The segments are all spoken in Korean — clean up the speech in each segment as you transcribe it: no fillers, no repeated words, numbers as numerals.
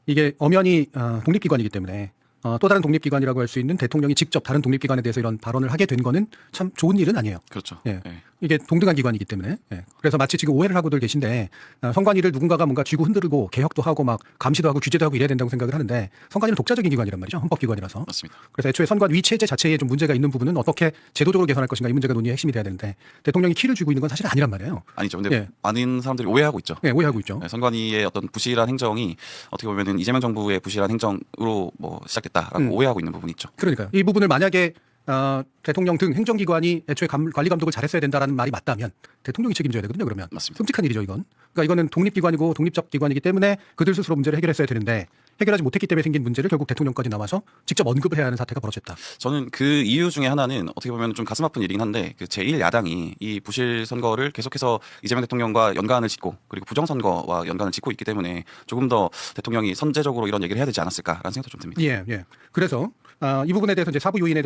이게 엄연히 독립기관이기 때문에 또 다른 독립기관이라고 할 수 있는 대통령이 직접 다른 독립기관에 대해서 이런 발언을 하게 된 거는 참 좋은 일은 아니에요. 그렇죠. 예. 네. 이게 동등한 기관이기 때문에. 예. 그래서 마치 지금 오해를 하고들 계신데 선관위를 누군가가 뭔가 쥐고 흔들고 개혁도 하고 막 감시도 하고 규제도 하고 이래야 된다고 생각을 하는데 선관위는 독자적인 기관이란 말이죠. 헌법기관이라서. 맞습니다. 그래서 애초에 선관위 체제 자체에 좀 문제가 있는 부분은 어떻게 제도적으로 개선할 것인가 이 문제가 논의의 핵심이 돼야 되는데 대통령이 키를 쥐고 있는 건 사실 아니란 말이에요. 아니죠. 근데 예. 많은 사람들이 오해하고 있죠. 네, 오해하고 있죠. 네, 선관위의 어떤 부실한 행정이 어떻게 보면은 이재명 정부의 부실한 행정으로 뭐 시작됐다라고 오해하고 있는 부분이 있죠. 그러니까요. 이 부분을 만약에 대통령 등 행정기관이 애초에 관리 감독을 잘했어야 된다라는 말이 맞다면 대통령이 책임져야 되거든요. 그러면 맞습니다. 끔찍한 일이죠, 이건. 그러니까 이거는 독립기관이고 독립적 기관이기 때문에 그들 스스로 문제를 해결했어야 되는데 해결하지 못했기 때문에 생긴 문제를 결국 대통령까지 나와서 직접 언급을 해야 하는 사태가 벌어졌다. 저는 그 이유 중에 하나는 어떻게 보면 좀 가슴 아픈 일이긴 한데 그 제1야당이 이 부실 선거를 계속해서 이재명 대통령과 연관을 짓고 그리고 부정선거와 연관을 짓고 있기 때문에 조금 더 대통령이 선제적으로 이런 얘기를 해야 되지 않았을까라는 생각도 좀 듭니다. 예, 예. 그래서 이 부분에 대해서 이제 사부 요인의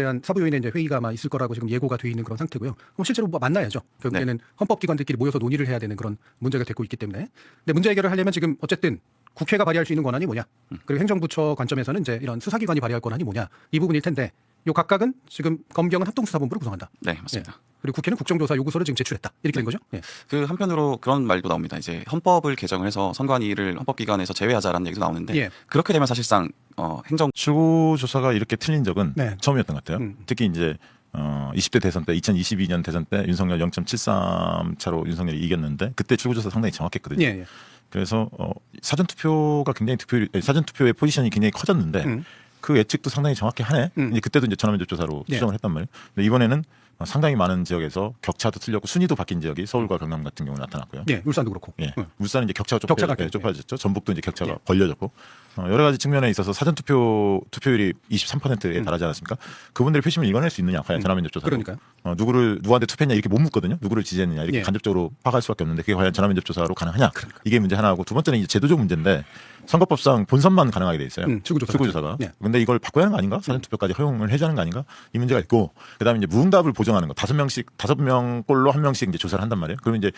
이제 회의가 아마 있을 거라고 지금 예고가 돼 있는 그런 상태고요. 그럼 실제로 뭐 만나야죠. 결국에는 네. 헌법기관들끼리 모여서 논의를 해야 되는 그런 문제가 되고 있기 때문에. 근데 문제 해결을 하려면 지금 어쨌든 국회가 발의할 수 있는 권한이 뭐냐, 그리고 행정부처 관점에서는 이제 이런 수사기관이 발의할 권한이 뭐냐 이 부분일 텐데 요 각각은 지금 검경은 합동수사본부로 구성한다. 네, 맞습니다. 예. 그리고 국회는 국정조사 요구서를 지금 제출했다. 이렇게 된 거죠. 예. 그 한편으로 그런 말도 나옵니다. 이제 헌법을 개정을 해서 선관위를 헌법기관에서 제외하자라는 얘기도 나오는데 예. 그렇게 되면 사실상 행정 출구조사가 이렇게 틀린 적은 네. 처음이었던 것 같아요. 특히 이제 20대 대선 때 2022년 대선 때 윤석열 0.73 차로 윤석열이 이겼는데 그때 출구조사 상당히 정확했거든요. 예, 예. 그래서 사전투표가 굉장히 사전투표의 포지션이 굉장히 커졌는데 그 예측도 상당히 정확히 하네. 이제 그때도 이제 전화면접 조사로 예. 추정을 했단 말이에요. 근데 이번에는 상당히 많은 지역에서 격차도 틀렸고 순위도 바뀐 지역이 서울과 경남 같은 경우 나타났고요. 예, 울산도 그렇고. 예. 응. 울산은 이제 격차가 격차가 좁아졌죠. 전북도 이제 격차가 예. 벌려졌고 여러 가지 측면에 있어서 사전 투표율이 23%에 달하지 않았습니까? 그분들의 표심을 이겨낼 수 있느냐 과연 전화면접 조사로. 그러니까요. 누구한테 투표했냐 이렇게 못 묻거든요. 누구를 지지했느냐 이렇게 예. 간접적으로 파악할 수밖에 없는데 그게 과연 전화면접 조사로 가능하냐? 이게 문제 하나고 두 번째는 이제 제도적 문제인데 선거법상 본선만 가능하게 돼 있어요. 출구조사가. 예. 근데 이걸 바꿔야 하는 거 아닌가? 사전 투표까지 허용을 해주는 거 아닌가? 이 문제가 있고 그다음에 이제 무응답을 보정하는 거 5명 꼴로 1명씩 이제 조사를 한단 말이에요. 그러면 이제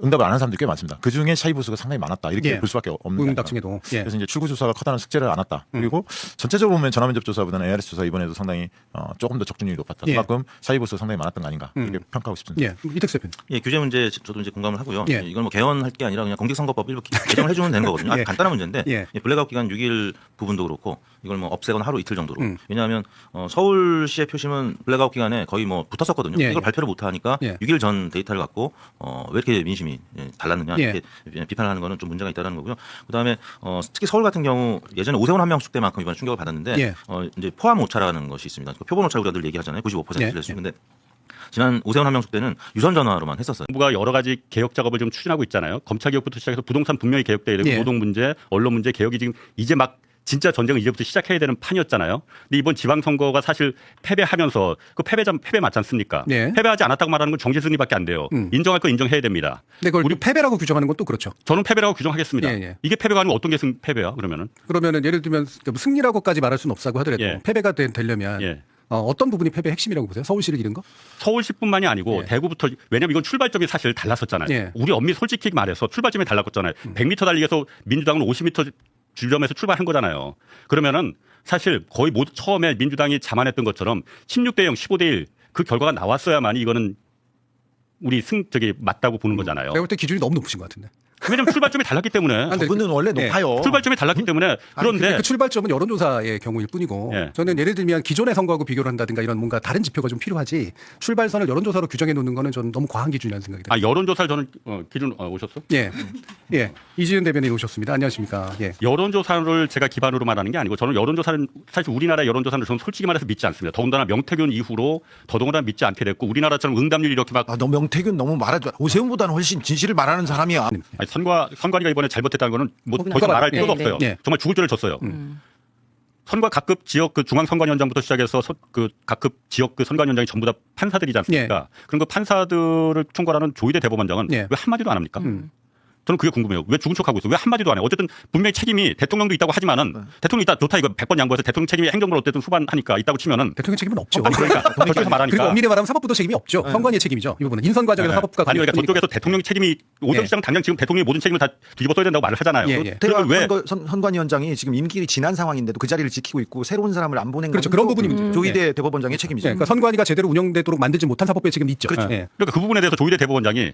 응답을 안 한 사람들이 꽤 많습니다. 그 중에 샤이 보수가 상당히 많았다. 이렇게 예. 볼 수밖에 없는 무응답 거예요. 중에도. 예. 그래서 이제 출구조사가 커다란 숙제를 안 했다. 그리고 전체적으로 보면 전화면접 조사보다는 ARS 조사 이번에도 상당히 조금 더 적중률이 높았다. 예. 그만큼 샤이 보수가 상당히 많았던 거 아닌가 이렇게 평가하고 싶습니다. 예, 이택수 대표님. 예, 규제 문제 저도 이제 공감을 하고요. 예. 이건 뭐 개헌할 게 아니라 그냥 공직선거법 일부 개정을 해주면 되는 거거든요. 아주 예. 간단한 문제인데 예. 블랙아웃 기간 6일 부분도 그렇고 이걸 뭐 없애거나 하루 이틀 정도로. 왜냐하면 서울시의 표심은 블랙아웃 기간에 거의 뭐 붙었었거든요. 예. 이걸 발표를 못 하니까 예. 6일 전 데이터를 갖고 왜 이렇게 민심이 달랐느냐 예. 이렇게 비판을 하는 거는 좀 문제가 있다는 거고요. 그다음에 특히 서울 같은 경우 예전에 오세훈 한 명씩 때만큼 이번 충격을 받았는데 예. 이제 포함 오차라는 것이 있습니다. 그 표본 오차 우리가 늘 얘기하잖아요. 95%를 예. 수는데 지난 오세훈 한 명씩 때는 유선 전화로만 했었어요. 정부가 여러 가지 개혁 작업을 좀 추진하고 있잖아요. 검찰 개혁부터 시작해서 부동산 분명히 개혁돼야 되고 예. 노동 문제, 언론 문제 개혁이 지금 이제 막 진짜 전쟁을 이제부터 시작해야 되는 판이었잖아요. 근데 이번 지방선거가 사실 패배하면서 그 패배 맞지 않습니까? 네. 패배하지 않았다고 말하는 건 정계 승리밖에 안 돼요. 인정할 거 인정해야 됩니다. 근데 그걸 우리 패배라고 규정하는 건 또 그렇죠. 저는 패배라고 규정하겠습니다. 예, 예. 이게 패배가 아니고 어떤 게 패배야 그러면은? 그러면은 예를 들면 승리라고까지 말할 수는 없다고 하더라도 예. 패배가 되려면 예. 어떤 부분이 패배의 핵심이라고 보세요? 서울시를 잃은 거? 서울시뿐만이 아니고 예. 대구부터 왜냐면 이건 출발점이 사실 달랐었잖아요. 예. 우리 엄밀히 솔직히 말해서 출발점이 달랐었잖아요. 100m 달리기에서 민주당은 50m 주점에서 출발한 거잖아요. 그러면은 사실 거의 모두 처음에 민주당이 자만했던 것처럼 16대 0, 15대 1 그 결과가 나왔어야만이 이거는 우리 맞다고 보는 거잖아요. 내가 볼 때 기준이 너무 높으신 것 같은데. 왜냐면 출발점이 달랐기 때문에. 근데 그분은 원래 예. 높아요. 출발점이 달랐기 때문에 아니, 그런데 그 출발점은 여론조사의 경우일 뿐이고 예. 저는 예를 들면 기존의 선거하고 비교를 한다든가 이런 뭔가 다른 지표가 좀 필요하지 출발선을 여론조사로 규정해 놓는 거는 저는 너무 과한 기준이라는 생각이 들어요. 여론조사를 저는 기준 오셨어? 예. 예. 이지은 대변인 오셨습니다. 안녕하십니까. 예. 여론조사를 제가 기반으로 말하는 게 아니고 저는 여론조사는 사실 우리나라 여론조사는 저는 솔직히 말해서 믿지 않습니다. 더군다나 명태균 이후로 더더군다나 믿지 않게 됐고 우리나라처럼 응답률이 이렇게 막 너 명태균 너무 말하지 마. 오세훈보다는 훨씬 진실을 말하는 사람이야. 아니, 선관위가 이번에 잘못했다는 거는 뭐 더 그거 이상 말할 예, 필요도 네. 없어요. 예. 정말 죽을 죄를 졌어요. 선과 각급 지역 그 중앙선관위원장부터 시작해서 그 각급 지역 그 선관위원장이 전부 다 판사들이지 않습니까? 그런 그 판사들을 총괄하는 조희대 대법원장은 예. 왜 한마디도 안 합니까? 저는 그게 궁금해요. 왜 죽은 척하고 있어? 왜 한마디도 안 해? 어쨌든 분명히 책임이 대통령도 있다고 하지만은 대통령이 있다 좋다 이거 100번 양보해서 대통령 책임이 행정부를 어쨌든 수반하니까 있다고 치면은 대통령 책임은 없죠. 그러니까 저쪽에서 말하니까. 그리고 엄밀히 말하면 사법부도 책임이 없죠. 선관위의 책임이죠. 이 부분은 인선 과정에서 사법부가 아니 그러니까 관여할 저쪽에서 대통령 책임이 오세훈 예. 시장 당장 지금 대통령이 모든 책임을 다 뒤집어 써야 된다고 말을 하잖아요. 예, 예. 그러면 왜 선관위원장이 지금 임기 지난 상황인데도 그 자리를 지키고 있고 새로운 사람을 안 보낸 그렇죠. 건 그런 또 부분이 문제죠. 조희대 대법원장의 책임이죠. 그러니까 선관위가 제대로 운영되도록 만들지 못한 사법부의 책임이 있죠. 그렇죠. 예. 그러니까 그 부분에 대해서 조희대 대법원장이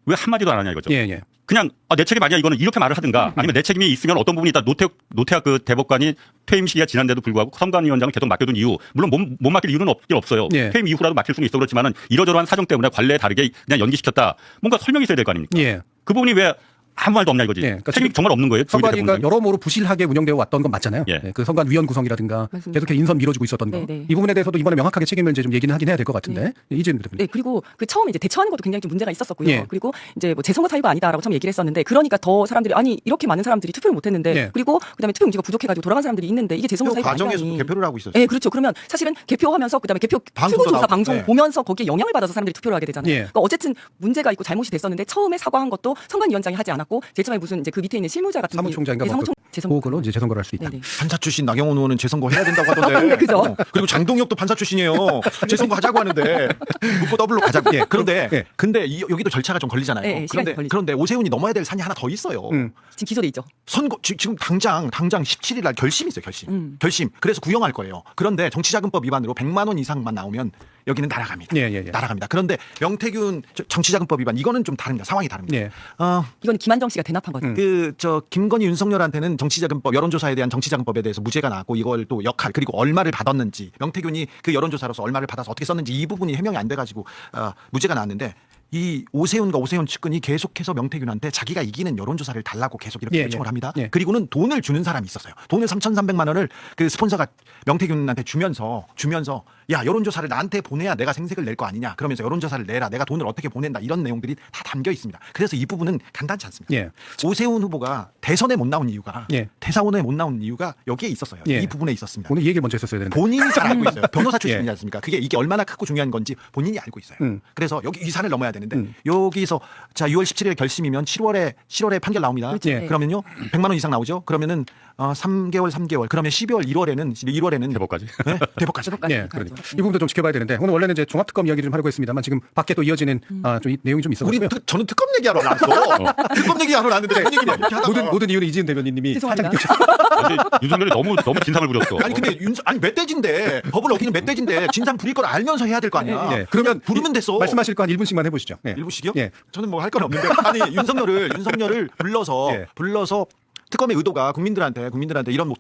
왜 한마디도 안 하냐 이거죠. 예, 예. 그냥 내 책임 아니야 이거는 이렇게 말을 하든가 아니면 내 책임이 있으면 어떤 부분이 있다 노태학 그 대법관이 퇴임 시기가 지난데도 불구하고 선관위원장을 계속 맡겨둔 이유 물론 못 맡길 이유는 없긴 없어요. 예. 퇴임 이후라도 맡길 수는 있어 그렇지만은 이러저러한 사정 때문에 관례에 다르게 그냥 연기시켰다. 뭔가 설명이 있어야 될 거 아닙니까? 예. 그 부분이 왜 아무 말도 없냐 이거지. 예, 그러니까 책임이 정말 없는 거예요. 조희대 선관위가 대법원장이. 여러모로 부실하게 운영되어 왔던 건 맞잖아요. 예. 그 선관위원 구성이라든가 맞습니다. 계속해서 인선 밀어주고 있었던 거. 네. 이 부분에 대해서도 이번에 명확하게 책임을 이제 좀 얘기는 하긴 해야 될 것 같은데. 이재명 대표님. 네, 그리고 그 처음에 이제 대처하는 것도 굉장히 좀 문제가 있었었고요. 예. 그리고 이제 뭐 재선거 사유가 아니다라고 처음 얘기를 했었는데 그러니까 더 사람들이 아니 이렇게 많은 사람들이 투표를 못했는데 예. 그리고 그다음에 투표 용지가 부족해가지고 돌아간 사람들이 있는데 이게 재선거 그 사유가 과정에서 아니라니. 개표를 하고 있었죠. 네, 그렇죠. 그러면 사실은 개표하면서 그다음에 개표 방송도 출구조사 나오고, 방송 네. 보면서 거기에 영향을 받아서 사람들이 투표를 하게 되잖아요. 예. 그러니까 어쨌든 문제가 있고 잘못이 됐었는데 처음에 사과한 것도 선관위원장이 하지 않았고 제일 처음에 무슨 이제 그 밑에 있는 실무자 같은 사무총장인가 네, 뭐 사무총 재선거. 그걸로 이제 재선거를 할 수 있다. 네네. 판사 출신 나경원 의원은 재선거 해야 된다고 하던데. 그죠? 그리고 장동혁도 판사 출신이에요. 재선거 하자고 하는데 묻고 더블로 가자고. 예. 그런데 예. 근데 여기도 절차가 좀 걸리잖아요. 예, 예, 시간이 걸리죠. 그런데 오세훈이 넘어야 될 산이 하나 더 있어요. 지금 기소돼 있죠. 선거 지금 당장 17일 날 결심이 있어요. 결심. 결심. 그래서 구형할 거예요. 그런데 정치자금법 위반으로 100만 원 이상만 나오면 여기는 날아갑니다. 예. 날아갑니다. 그런데 명태균 정치자금법 위반 이거는 좀 다릅니다. 상황이 다릅니다. 예. 이건 김한정 씨가 대납한 거죠. 김건희 윤석열한테는 정치자금법 여론조사에 대한 정치자금법에 대해서 무죄가 나왔고 이걸 또 역할 그리고 얼마를 받았는지 명태균이 그 여론조사로서 얼마를 받아서 어떻게 썼는지 이 부분이 해명이 안 돼가지고 무죄가 나왔는데 이 오세훈과 오세훈 측근이 계속해서 명태균한테 자기가 이기는 여론조사를 달라고 계속 이렇게 예, 요청을 예. 합니다. 예. 그리고는 돈을 주는 사람이 있었어요. 돈을 3,300만 원을 그 스폰서가 명태균한테 주면서 야 여론조사를 나한테 보내야 내가 생색을 낼 거 아니냐. 그러면서 여론조사를 내라. 내가 돈을 어떻게 보낸다. 이런 내용들이 다 담겨 있습니다. 그래서 이 부분은 간단치 않습니다. 예. 오세훈 후보가 대선에 못 나온 이유가 예. 대사원에 못 나온 이유가 여기에 있었어요. 예. 이 부분에 있었습니다. 오늘 이 얘기를 먼저 했었어야 되는데. 본인이 잘 알고 있어요. 변호사 출신이지 예. 않습니까? 이게 얼마나 크고 중요한 건지 본인이 알고 있어요. 그래서 여기 이 산을 넘어야 되는데 여기서 자 6월 17일 결심이면 7월에 판결 나옵니다. 그렇죠. 예. 그러면요 100만 원 이상 나오죠. 그러면은 3개월 그러면 12월 1월에는 대법까지. 네? 대법까지. 예, 그러니까 이 부분도 좀 지켜봐야 되는데 오늘 원래는 이제 종합특검 이야기를 좀 하려고 했습니다.만 지금 밖에 또 이어지는 좀 내용이 좀 우리 있어가지고요. 저는 특검 얘기하러 나왔어. 특검 얘기하러 나왔는데 뭔 얘기냐 이렇게 하다가 모든 이유는 이지은 대변인님이 죄송합니다. 근데 윤석열이 너무 진상을 부렸어. 아니 근데 멧돼지인데 법을 어기는 멧돼지인데 진상 부릴 걸 알면서 해야 될 거 아니야. 예, 그러면 부르면 됐어. 말씀하실 거 한 1분씩만 해보시죠. 예. 일부씩이요? 예. 저는 뭐 할 건 없는데 아니 윤석열을 예. 불러서 특검의 의도가 국민들한테 이런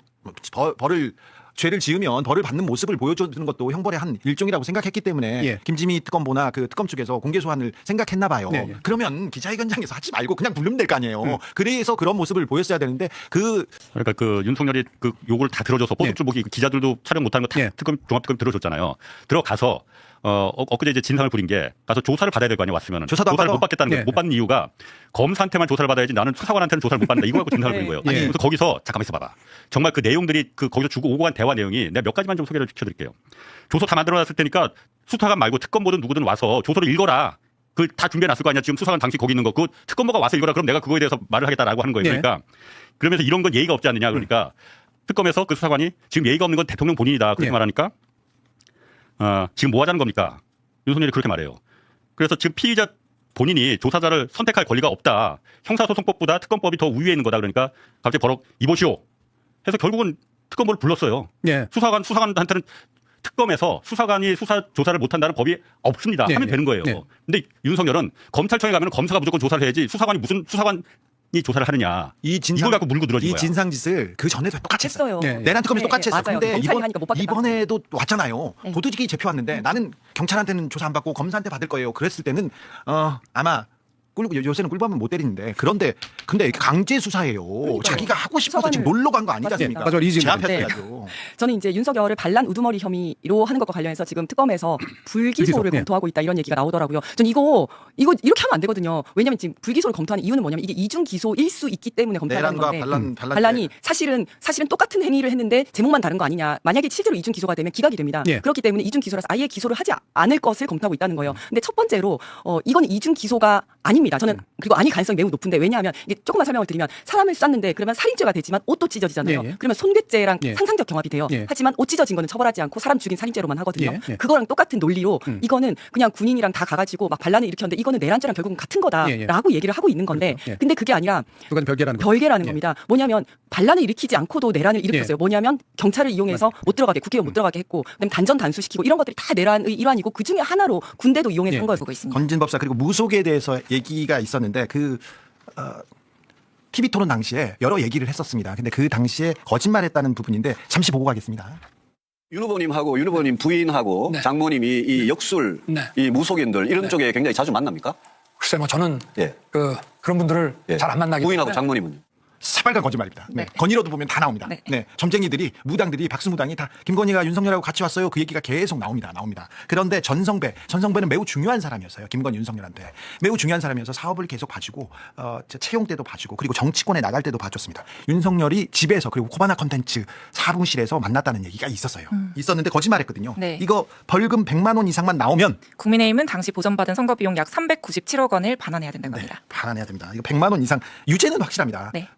죄를 지으면 벌을 받는 모습을 보여주는 것도 형벌의 한 일종이라고 생각했기 때문에 예. 김지미 특검보나 그 특검 측에서 공개 소환을 생각했나 봐요. 네, 예. 그러면 기자회견장에서 하지 말고 그냥 부르면 될 거 아니에요. 그래서 그런 모습을 보였어야 되는데 그러니까 그 윤석열이 그 요걸 다 들어줘서 보도주목이 기자들도 촬영 못하는 거 다 예. 종합특검 들어줬잖아요. 들어가서 엊그제 이제 진상을 부린 게 가서 조사를 받아야 될 거 아니에요. 왔으면 조사도 안 조사를 받아? 못 받겠다는 거예요. 예. 못 받는 이유가 검사한테만 조사를 받아야지 나는 수사관한테는 조사를 못 받는다. 이거 갖고 진상을 부린 거예요. 예. 그래서 거기서 잠깐만 있어봐봐. 정말 그 내용들이 그 거기서 주고 오고 간 대화 내용이 내가 몇 가지만 좀 소개를 시켜드릴게요. 조서 다 만들어놨을 테니까 수사관 말고 특검보든 누구든 와서 조서를 읽어라. 그 다 준비해놨을 거 아니야. 지금 수사관 당시 거기 있는 거. 그 특검보가 와서 읽어라. 그럼 내가 그거에 대해서 말을 하겠다라고 하는 거예요. 예. 그러니까 그러면서 이런 건 예의가 없지 않느냐. 그러니까 특검에서 그 수사관이 지금 예의가 없는 건 대통령 본인이다. 그렇게 예. 말하니까 지금 뭐 하자는 겁니까? 윤석열이 그렇게 말해요. 그래서 지금 피의자 본인이 조사자를 선택할 권리가 없다. 형사소송법보다 특검법이 더 우위에 있는 거다. 그러니까 갑자기 버럭 이보시오 해서 결국은 특검법을 불렀어요. 예. 수사관한테는 특검에서 수사관이 수사 조사를 못한다는 법이 없습니다. 네, 하면 네. 되는 거예요. 네. 근데 윤석열은 검찰청에 가면 검사가 무조건 조사를 해야지 수사관이 무슨 수사관이 조사를 하느냐. 이걸 갖고 물고 늘어진 이 거야. 진상짓을 그 전에도 똑같이 했어요. 했어요. 예. 내란 특검에서 똑같이 했어. 맞아요. 근데 검찰이 하니까 못 받겠다. 이번에도 왔잖아요. 네. 도둑이 제표왔는데 나는 경찰한테는 조사 안 받고 검사한테 받을 거예요. 그랬을 때는 아마 요새는 꿀밤은 못 때리는데 근데 강제 수사예요. 자기가 하고 싶어서 지금 놀러 간 거 아니지 않습니까? 맞아요. 이지은 제압했어야죠. 저는 이제 윤석열을 반란 우두머리 혐의로 하는 것과 관련해서 지금 특검에서 불기소를 불기소, 예. 검토하고 있다 이런 얘기가 나오더라고요. 전 이거 이렇게 하면 안 되거든요. 왜냐하면 지금 불기소를 검토하는 이유는 뭐냐면 이게 이중 기소일 수 있기 때문에 검토하는 내란과 건데 반란이 사실은 똑같은 행위를 했는데 제목만 다른 거 아니냐. 만약에 실제로 이중 기소가 되면 기각이 됩니다. 예. 그렇기 때문에 이중 기소라서 아예 기소를 하지 않을 것을 검토하고 있다는 거예요. 근데 첫 번째로 이거는 이중 기소가 아닙니다. 저는 그리고 아닐 가능성이 매우 높은데 왜냐하면 이게 조금만 설명을 드리면 사람을 쐈는데 그러면 살인죄가 되지만 옷도 찢어지잖아요. 예, 예. 그러면 손괴죄랑 예. 상상적 경합이 돼요. 예. 하지만 옷 찢어진 거는 처벌하지 않고 사람 죽인 살인죄로만 하거든요. 예, 예. 그거랑 똑같은 논리로 이거는 그냥 군인이랑 다 가가지고 막 반란을 일으켰는데 이거는 내란죄랑 결국은 같은 거다라고 얘기를 하고 있는 건데 그렇죠. 예. 근데 그게 아니라 두 가지 별개라는 거죠. 별개라는 예. 겁니다. 뭐냐면 반란을 일으키지 않고도 내란을 일으켰어요. 예. 뭐냐면 경찰을 이용해서 못 들어가게 국회의원 못 들어가게 했고 그다음에 단전 단수시키고 이런 것들이 다 내란의 일환이고 그 중에 하나로 군대도 이용해서 예. 한 걸 보고 있습니다. 건진법사 그리고 무속에 대해서 얘기가 있었는데 TV 토론 당시에 여러 얘기를 했었습니다. 근데 그 당시에 거짓말했다는 부분인데 잠시 보고 가겠습니다. 윤 후보님하고 윤 후보님 부인하고 네. 장모님이 이 역술, 네. 이 무속인들 이런 쪽에 굉장히 자주 만납니까? 글쎄 뭐 저는 예. 그런 분들을 예. 잘 안 만나기 부인하고 때문에 장모님은요? 새빨간 거짓말입니다. 네. 네. 건의로도 보면 다 나옵니다. 네. 네. 점쟁이들이 무당들이 박수무당이 다 김건희가 윤석열하고 같이 왔어요. 그 얘기가 계속 나옵니다. 그런데 전성배는 매우 중요한 사람이었어요. 김건희 윤석열한테 매우 중요한 사람이어서 사업을 계속 봐주고 채용 때도 봐주고 그리고 정치권에 나갈 때도 봐줬습니다. 윤석열이 집에서 그리고 코바나 컨텐츠 사무실에서 만났다는 얘기가 있었어요. 있었는데 거짓말했거든요. 네. 이거 벌금 100만 원 이상만 나오면 국민의힘은 당시 보전받은 선거 비용 약 397억 원을 반환해야 된다는 네, 겁니다. 반환해야 됩니다. 이거 100만 원 이상 유죄는 확실합니다. 네.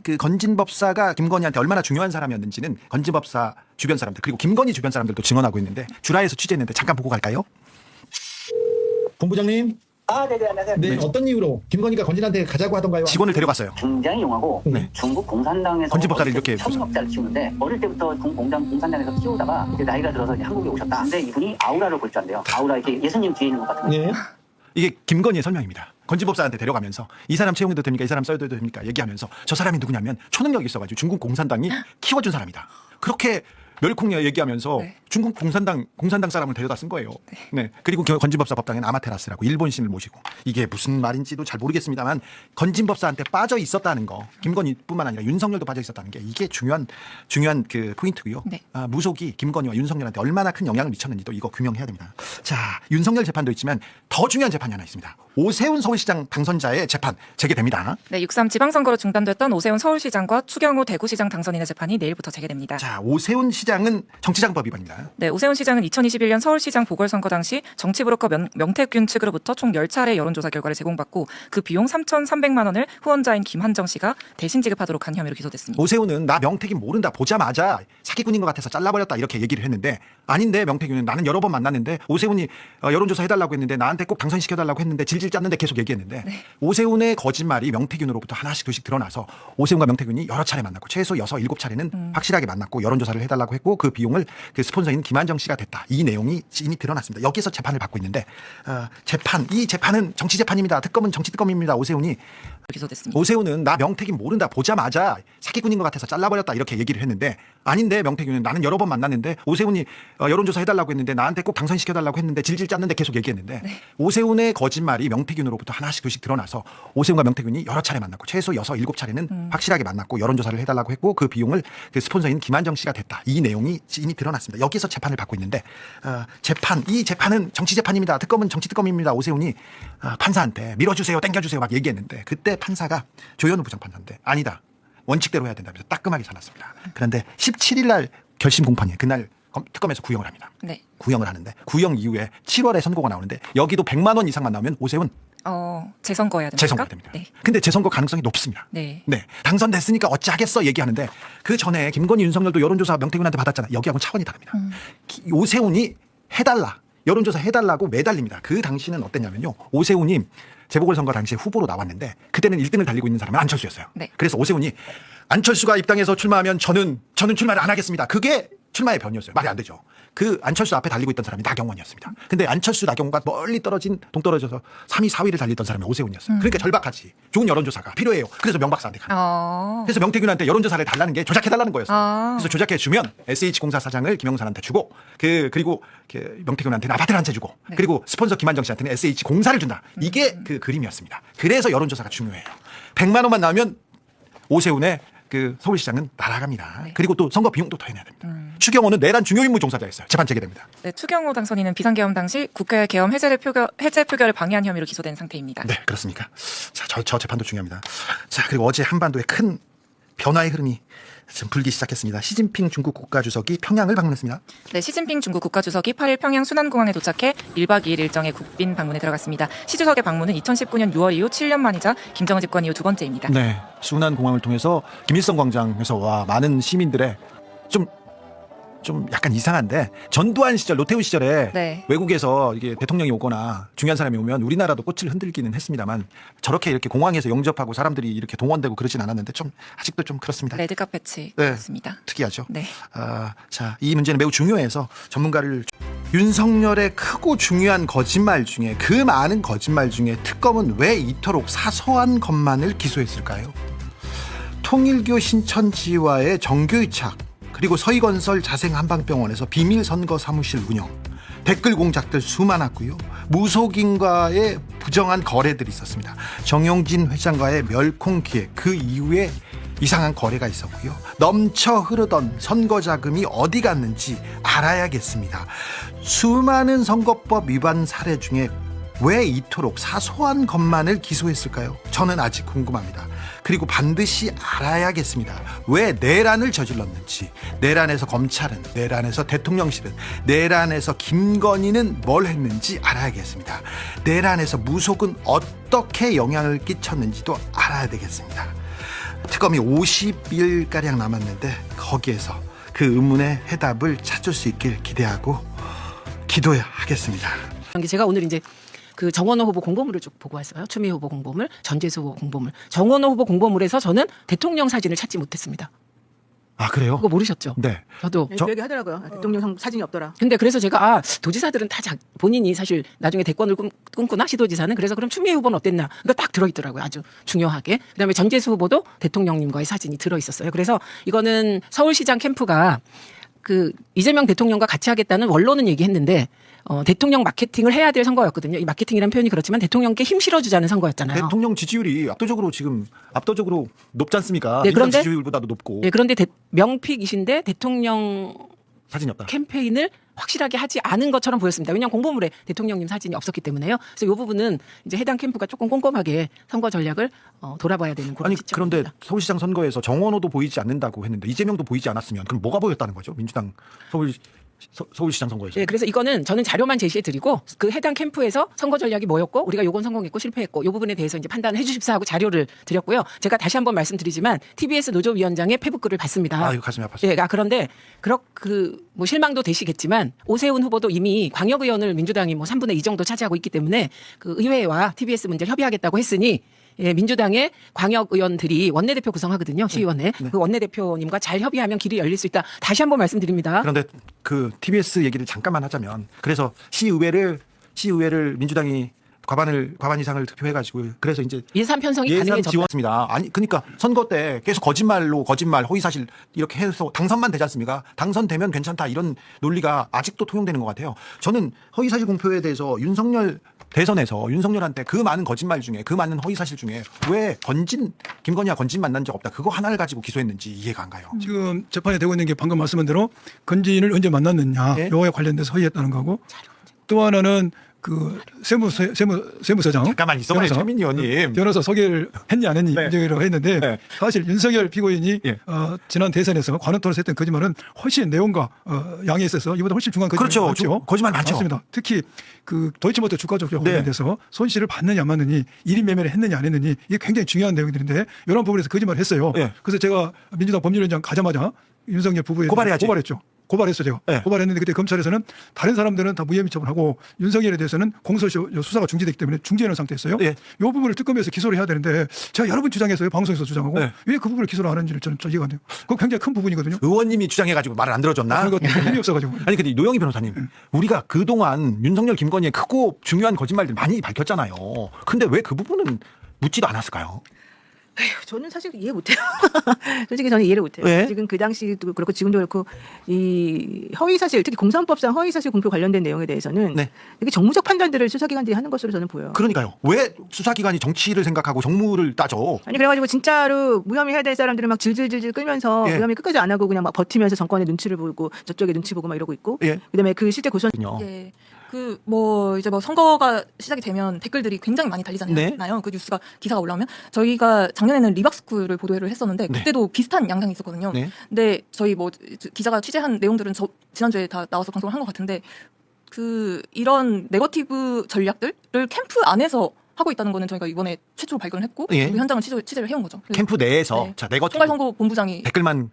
그 건진법사가 김건희한테 얼마나 중요한 사람이었는지는 건진법사 주변 사람들 그리고 김건희 주변 사람들도 증언하고 있는데 주라에서 취재했는데 잠깐 보고 갈까요? 본부장님. 네네, 안녕하세요. 네, 어떤 이유로 김건희가 건진한테 가자고 하던가요? 직원을 데려갔어요. 굉장히 용하고 네. 중국 공산당에서 건진법사를 이렇게 협력자를 키우는데 어릴 때부터 공산당에서 키우다가 이제 나이가 들어서 이제 한국에 오셨다. 근데 이분이 아우라를 볼 줄 안돼요. 아우라 이렇게 예수님 뒤에 있는 것 같은 거. 네. 이게 김건희의 설명입니다. 건진법사한테 데려가면서 이 사람 채용해도 됩니까? 이 사람 써도 됩니까? 얘기하면서 저 사람이 누구냐면 초능력이 있어가지고 중국 공산당이 키워준 사람이다. 그렇게 멸콩 얘기하면서 네. 중국 공산당 사람을 데려다 쓴 거예요. 네. 그리고 건진법사 법당에는 아마테라스라고 일본 신을 모시고 이게 무슨 말인지도 잘 모르겠습니다만 건진법사한테 빠져 있었다는 거 김건희뿐만 아니라 윤석열도 빠져 있었다는 게 이게 중요한 그 포인트고요. 네. 무속이 김건희와 윤석열한테 얼마나 큰 영향을 미쳤는지도 이거 규명해야 됩니다. 자, 윤석열 재판도 있지만 더 중요한 재판이 하나 있습니다. 오세훈 서울시장 당선자의 재판 재개됩니다. 네, 6.3 지방선거로 중단됐던 오세훈 서울시장과 추경호 대구시장 당선인의 재판이 내일부터 재개됩니다. 자, 오세훈 시장은 정치자금법 위반입니다. 네, 오세훈 시장은 2021년 서울시장 보궐선거 당시 정치브로커 명태균 측으로부터 총 10차례 여론조사 결과를 제공받고 그 비용 3,300만 원을 후원자인 김한정 씨가 대신 지급하도록 한 혐의로 기소됐습니다. 오세훈은 나 명태균 모른다 보자마자 사기꾼인 것 같아서 잘라버렸다 이렇게 얘기를 했는데 아닌데 명태균은 나는 여러 번 만났는데 오세훈이 여론조사 해달라고 했는데 나한테 꼭 당선시켜달라고 했는데 질질 짰는데 계속 얘기했는데 오세훈의 거짓말이 명태균으로부터 하나씩 둘씩 드러나서 오세훈과 명태균이 여러 차례 만났고 최소 6, 7차례는 확실하게 만났고 여론조사를 해달라고 했고 그 비용을 그 스폰서인 김한정 씨가 됐다. 이 내용이 이미 드러났습니다. 여기서 재판을 받고 있는데 이 재판은 정치 재판입니다. 특검은 정치 특검입니다. 오세훈이 기소됐습니다. 오세훈은 나 명태균 모른다 보자마자 사기꾼인 것 같아서 잘라버렸다 이렇게 얘기를 했는데 아닌데 명태균은 나는 여러 번 만났는데 오세훈이 여론조사 해달라고 했는데 나한테 꼭 당선시켜달라고 했는데 질질 짰는데 계속 얘기했는데 오세훈의 거짓말이 명태균으로부터 하나씩 둘씩 드러나서 오세훈과 명태균이 여러 차례 만났고 최소 6, 7차례는 확실하게 만났고 여론조사를 해달라고 했고 그 비용을 그 스폰서인 김한정 씨가 됐다. 이 내용이 이미 드러났습니다. 여기서 재판을 받고 있는데 이 재판은 정치 재판입니다. 특검은 정치 특검입니다. 오세훈이 판사한테 밀어주세요, 땡겨주세요 막 얘기했는데 그때 판사가 조현우 부장판사인데 아니다. 원칙대로 해야 된다면서 따끔하게 잘랐습니다. 그런데 17일 날 결심 공판이에요. 그날 특검에서 구형을 합니다. 네. 구형을 하는데 구형 이후에 7월에 선고가 나오는데 여기도 100만 원 이상만 나오면 오세훈 재선거해야 됩니까? 재선거 됩니다. 네. 근데 재선거 가능성이 높습니다. 네. 당선됐으니까 어찌 하겠어 얘기하는데 그 전에 김건희 윤석열도 여론조사 명태균한테 받았잖아. 여기하고는 차원이 다릅니다. 오세훈이 해달라. 여론조사 해달라고 매달립니다. 그 당시는 어땠냐면요. 오세훈이 재보궐선거 당시에 후보로 나왔는데 그때는 1등을 달리고 있는 사람은 안철수였어요. 네. 그래서 오세훈이 안철수가 입당해서 출마하면 저는 출마를 안 하겠습니다. 그게 출마의 변이었어요. 말이 안 되죠. 그 안철수 앞에 달리고 있던 사람이 나경원이었습니다. 근데 안철수 나경원과 멀리 동떨어져서 3위, 4위를 달리던 사람이 오세훈이었어요. 그러니까 절박하지. 좋은 여론조사가 필요해요. 그래서 명박사한테 가는 거예요. 그래서 명태균한테 여론조사를 달라는 게 조작해달라는 거였어요. 그래서 조작해주면 SH공사 사장을 김영선한테 주고 그리고 명태균한테는 아파트를 한 채 주고 그리고 스폰서 김한정 씨한테는 SH공사를 준다. 이게 그 그림이었습니다. 그래서 여론조사가 중요해요. 100만 원만 나오면 오세훈의 그 서울시장은 날아갑니다. 네. 그리고 또 선거 비용도 토해내야 됩니다. 추경호는 내란 중요 임무 종사자였어요. 재판 재개됩니다. 네, 추경호 당선인은 비상계엄 당시 국회 계엄 해제 표결을 방해한 혐의로 기소된 상태입니다. 네, 그렇습니까? 자, 저 재판도 중요합니다. 자, 그리고 어제 한반도에 큰 변화의 흐름이 지금 불기 시작했습니다. 시진핑 중국 국가주석이 평양을 방문했습니다. 네, 시진핑 중국 국가주석이 8일 평양 순안공항에 도착해 1박 2일 일정의 국빈 방문에 들어갔습니다. 시 주석의 방문은 2019년 6월 이후 7년 만이자 김정은 집권 이후 두 번째입니다. 네, 순안공항을 통해서 김일성 광장에서 와 많은 시민들의 좀 약간 이상한데 전두환 시절 노태우 시절에 네. 외국에서 이게 대통령이 오거나 중요한 사람이 오면 우리나라도 꽃을 흔들기는 했습니다만 저렇게 이렇게 공항에서 영접하고 사람들이 이렇게 동원되고 그러진 않았는데 좀 아직도 좀 그렇습니다. 레드카펫이 있습니다. 특이하죠. 네. 자, 이 문제는 매우 중요해서 전문가를 윤석열의 크고 중요한 거짓말 중에 그 많은 거짓말 중에 특검은 왜 이토록 사소한 것만을 기소했을까요? 통일교 신천지와의 정교유착 그리고 서희건설 자생한방병원에서 비밀 선거 사무실 운영, 댓글 공작들 수많았고요. 무속인과의 부정한 거래들이 있었습니다. 정용진 회장과의 멸콩 기획, 그 이후에 이상한 거래가 있었고요. 넘쳐 흐르던 선거 자금이 어디 갔는지 알아야겠습니다. 수많은 선거법 위반 사례 중에 왜 이토록 사소한 것만을 기소했을까요? 저는 아직 궁금합니다. 그리고 반드시 알아야겠습니다. 왜 내란을 저질렀는지, 내란에서 검찰은, 내란에서 대통령실은, 내란에서 김건희는 뭘 했는지 알아야겠습니다. 내란에서 무속은 어떻게 영향을 끼쳤는지도 알아야 되겠습니다. 특검이 50일가량 남았는데 거기에서 그 의문의 해답을 찾을 수 있길 기대하고 기도하겠습니다. 제가 오늘 이제 그 정원호 후보 공보물을 쭉 보고 왔어요. 추미애 후보 공보물, 전재수 후보 공보물. 정원호 후보 공보물에서 저는 대통령 사진을 찾지 못했습니다. 아, 그래요? 그거 모르셨죠? 네. 저도. 그 얘기 하더라고요. 대통령 사진이 없더라. 근데 그래서 제가 도지사들은 다 본인이 사실 나중에 대권을 꿈꾸나 시도지사는 그래서 그럼 추미애 후보는 어땠나? 그거 딱 들어있더라고요. 아주 중요하게. 그다음에 전재수 후보도 대통령님과의 사진이 들어있었어요. 그래서 이거는 서울시장 캠프가 그 이재명 대통령과 같이 하겠다는 원론은 얘기했는데 대통령 마케팅을 해야 될 선거였거든요. 이 마케팅이라는 표현이 그렇지만 대통령께 힘 실어주자는 선거였잖아요. 대통령 지지율이 압도적으로 높지 않습니까? 네, 그런데 지지율보다도 높고. 네, 그런데 명픽이신데 대통령 사진이 없다. 캠페인을 확실하게 하지 않은 것처럼 보였습니다. 왜냐하면 공보물에 대통령님 사진이 없었기 때문에요. 그래서 이 부분은 이제 해당 캠프가 조금 꼼꼼하게 선거 전략을 돌아봐야 되는 그런 지점입니다. 그런데 서울시장 선거에서 정원호도 보이지 않는다고 했는데 이재명도 보이지 않았으면 그럼 뭐가 보였다는 거죠? 민주당 서울시장 선거에서. 네, 그래서 이거는 저는 자료만 제시해드리고 그 해당 캠프에서 선거 전략이 뭐였고 우리가 요건 성공했고 실패했고 이 부분에 대해서 이제 판단을 해주십사 하고 자료를 드렸고요. 제가 다시 한번 말씀드리지만 TBS 노조위원장의 페북글을 봤습니다. 아, 이거 가슴이 아팠어요. 네, 그런데 뭐 실망도 되시겠지만 오세훈 후보도 이미 광역의원을 민주당이 뭐 3분의 2 정도 차지하고 있기 때문에 그 의회와 TBS 문제를 협의하겠다고 했으니 예, 민주당의 광역 의원들이 원내대표 구성하거든요. 시의원에. 네. 그 원내대표님과 잘 협의하면 길이 열릴 수 있다. 다시 한번 말씀드립니다. 그런데 그 TBS 얘기를 잠깐만 하자면 그래서 시의회를 민주당이 과반 이상을 득표해가지고 그래서 이제 예산 편성이 예산 가능해졌다. 지원했습니다. 아니 그러니까 선거 때 계속 거짓말, 허위사실 이렇게 해서 당선만 되지 않습니까? 당선되면 괜찮다 이런 논리가 아직도 통용되는 것 같아요. 저는 허위사실 공표에 대해서 윤석열 대선에서 윤석열한테 그 많은 거짓말 중에 그 많은 허위사실 중에 왜 김건희와 건진 만난 적 없다 그거 하나를 가지고 기소했는지 이해가 안 가요. 지금 재판에 되고 있는 게 방금 말씀한 대로 건진을 언제 만났느냐 네? 요거에 관련돼서 허위했다는 거고 또 하나는 그 세무서장 잠깐만 있어봐요, 최민희 의원님. 변호사 소개를 했냐 안 했냐 네. 문제라고 했는데 네. 사실 윤석열 피고인이 예. 지난 대선에서 관원 토론에서 했던 거짓말은 훨씬 내용과 양에 있어서 이보다 훨씬 중요한 거짓말 그렇죠. 많죠. 거짓말 많죠. 맞습니다. 특히 그 도이치모터 주가 조작 네. 관련돼서 손실을 받느냐 안 받느니 1인 매매를 했느냐 안 했느니 이게 굉장히 중요한 내용들인데 이런 부분에서 거짓말을 했어요. 네. 그래서 제가 민주당 법률위원장 가자마자 윤석열 부부에 고발했죠. 고발했어 제가. 네. 고발했는데 그때 검찰에서는 다른 사람들은 다 무혐의 처분하고 윤석열에 대해서는 공소시효 수사가 중지됐기 때문에 중지해놓은 상태였어요. 네. 이 부분을 특검에서 기소를 해야 되는데 제가 여러 번 주장했어요. 방송에서 주장하고 네. 왜 그 부분을 기소를 안 하는지를 저는 이해가 안 돼요. 그거 굉장히 큰 부분이거든요. 의원님이 주장해가지고 말을 안 들어줬나? 그거 힘이 없어가지고. 아니 근데 노영희 변호사님 우리가 그동안 윤석열 김건희의 크고 중요한 거짓말들 많이 밝혔잖아요. 근데 왜 그 부분은 묻지도 않았을까요? 저는 사실 이해 못해요. 솔직히 저는 이해를 못해요. 왜? 지금 그 당시도 그렇고 지금도 그렇고 이 허위사실 특히 공산법상 허위사실 공표 관련된 내용에 대해서는 네. 되게 정무적 판단들을 수사기관들이 하는 것으로 저는 보여요. 그러니까요. 왜 수사기관이 정치를 생각하고 정무를 따져? 아니 그래가지고 진짜로 무혐의 해야 될 사람들은 막 질질질질 끌면서 예. 무혐의 끝까지 안 하고 그냥 막 버티면서 정권의 눈치를 보고 저쪽에 눈치 보고 막 이러고 있고 예. 그다음에 그 실제 고소는 예. 그 뭐 이제 뭐 선거가 시작이 되면 댓글들이 굉장히 많이 달리잖아요. 네. 그 뉴스가 기사가 올라오면 저희가 작년에는 리박스쿨을 보도를 했었는데 네. 그때도 비슷한 양상이 있었거든요. 네. 근데 저희 뭐 기자가 취재한 내용들은 지난주에 다 나와서 방송을 한 것 같은데 그 이런 네거티브 전략들을 캠프 안에서 하고 있다는 거는 저희가 이번에 최초로 발견을 했고 예. 그 현장을 취재를 해온 거죠. 그래서 캠프 내에서 네. 자 내가 총괄선거본부장이 댓글만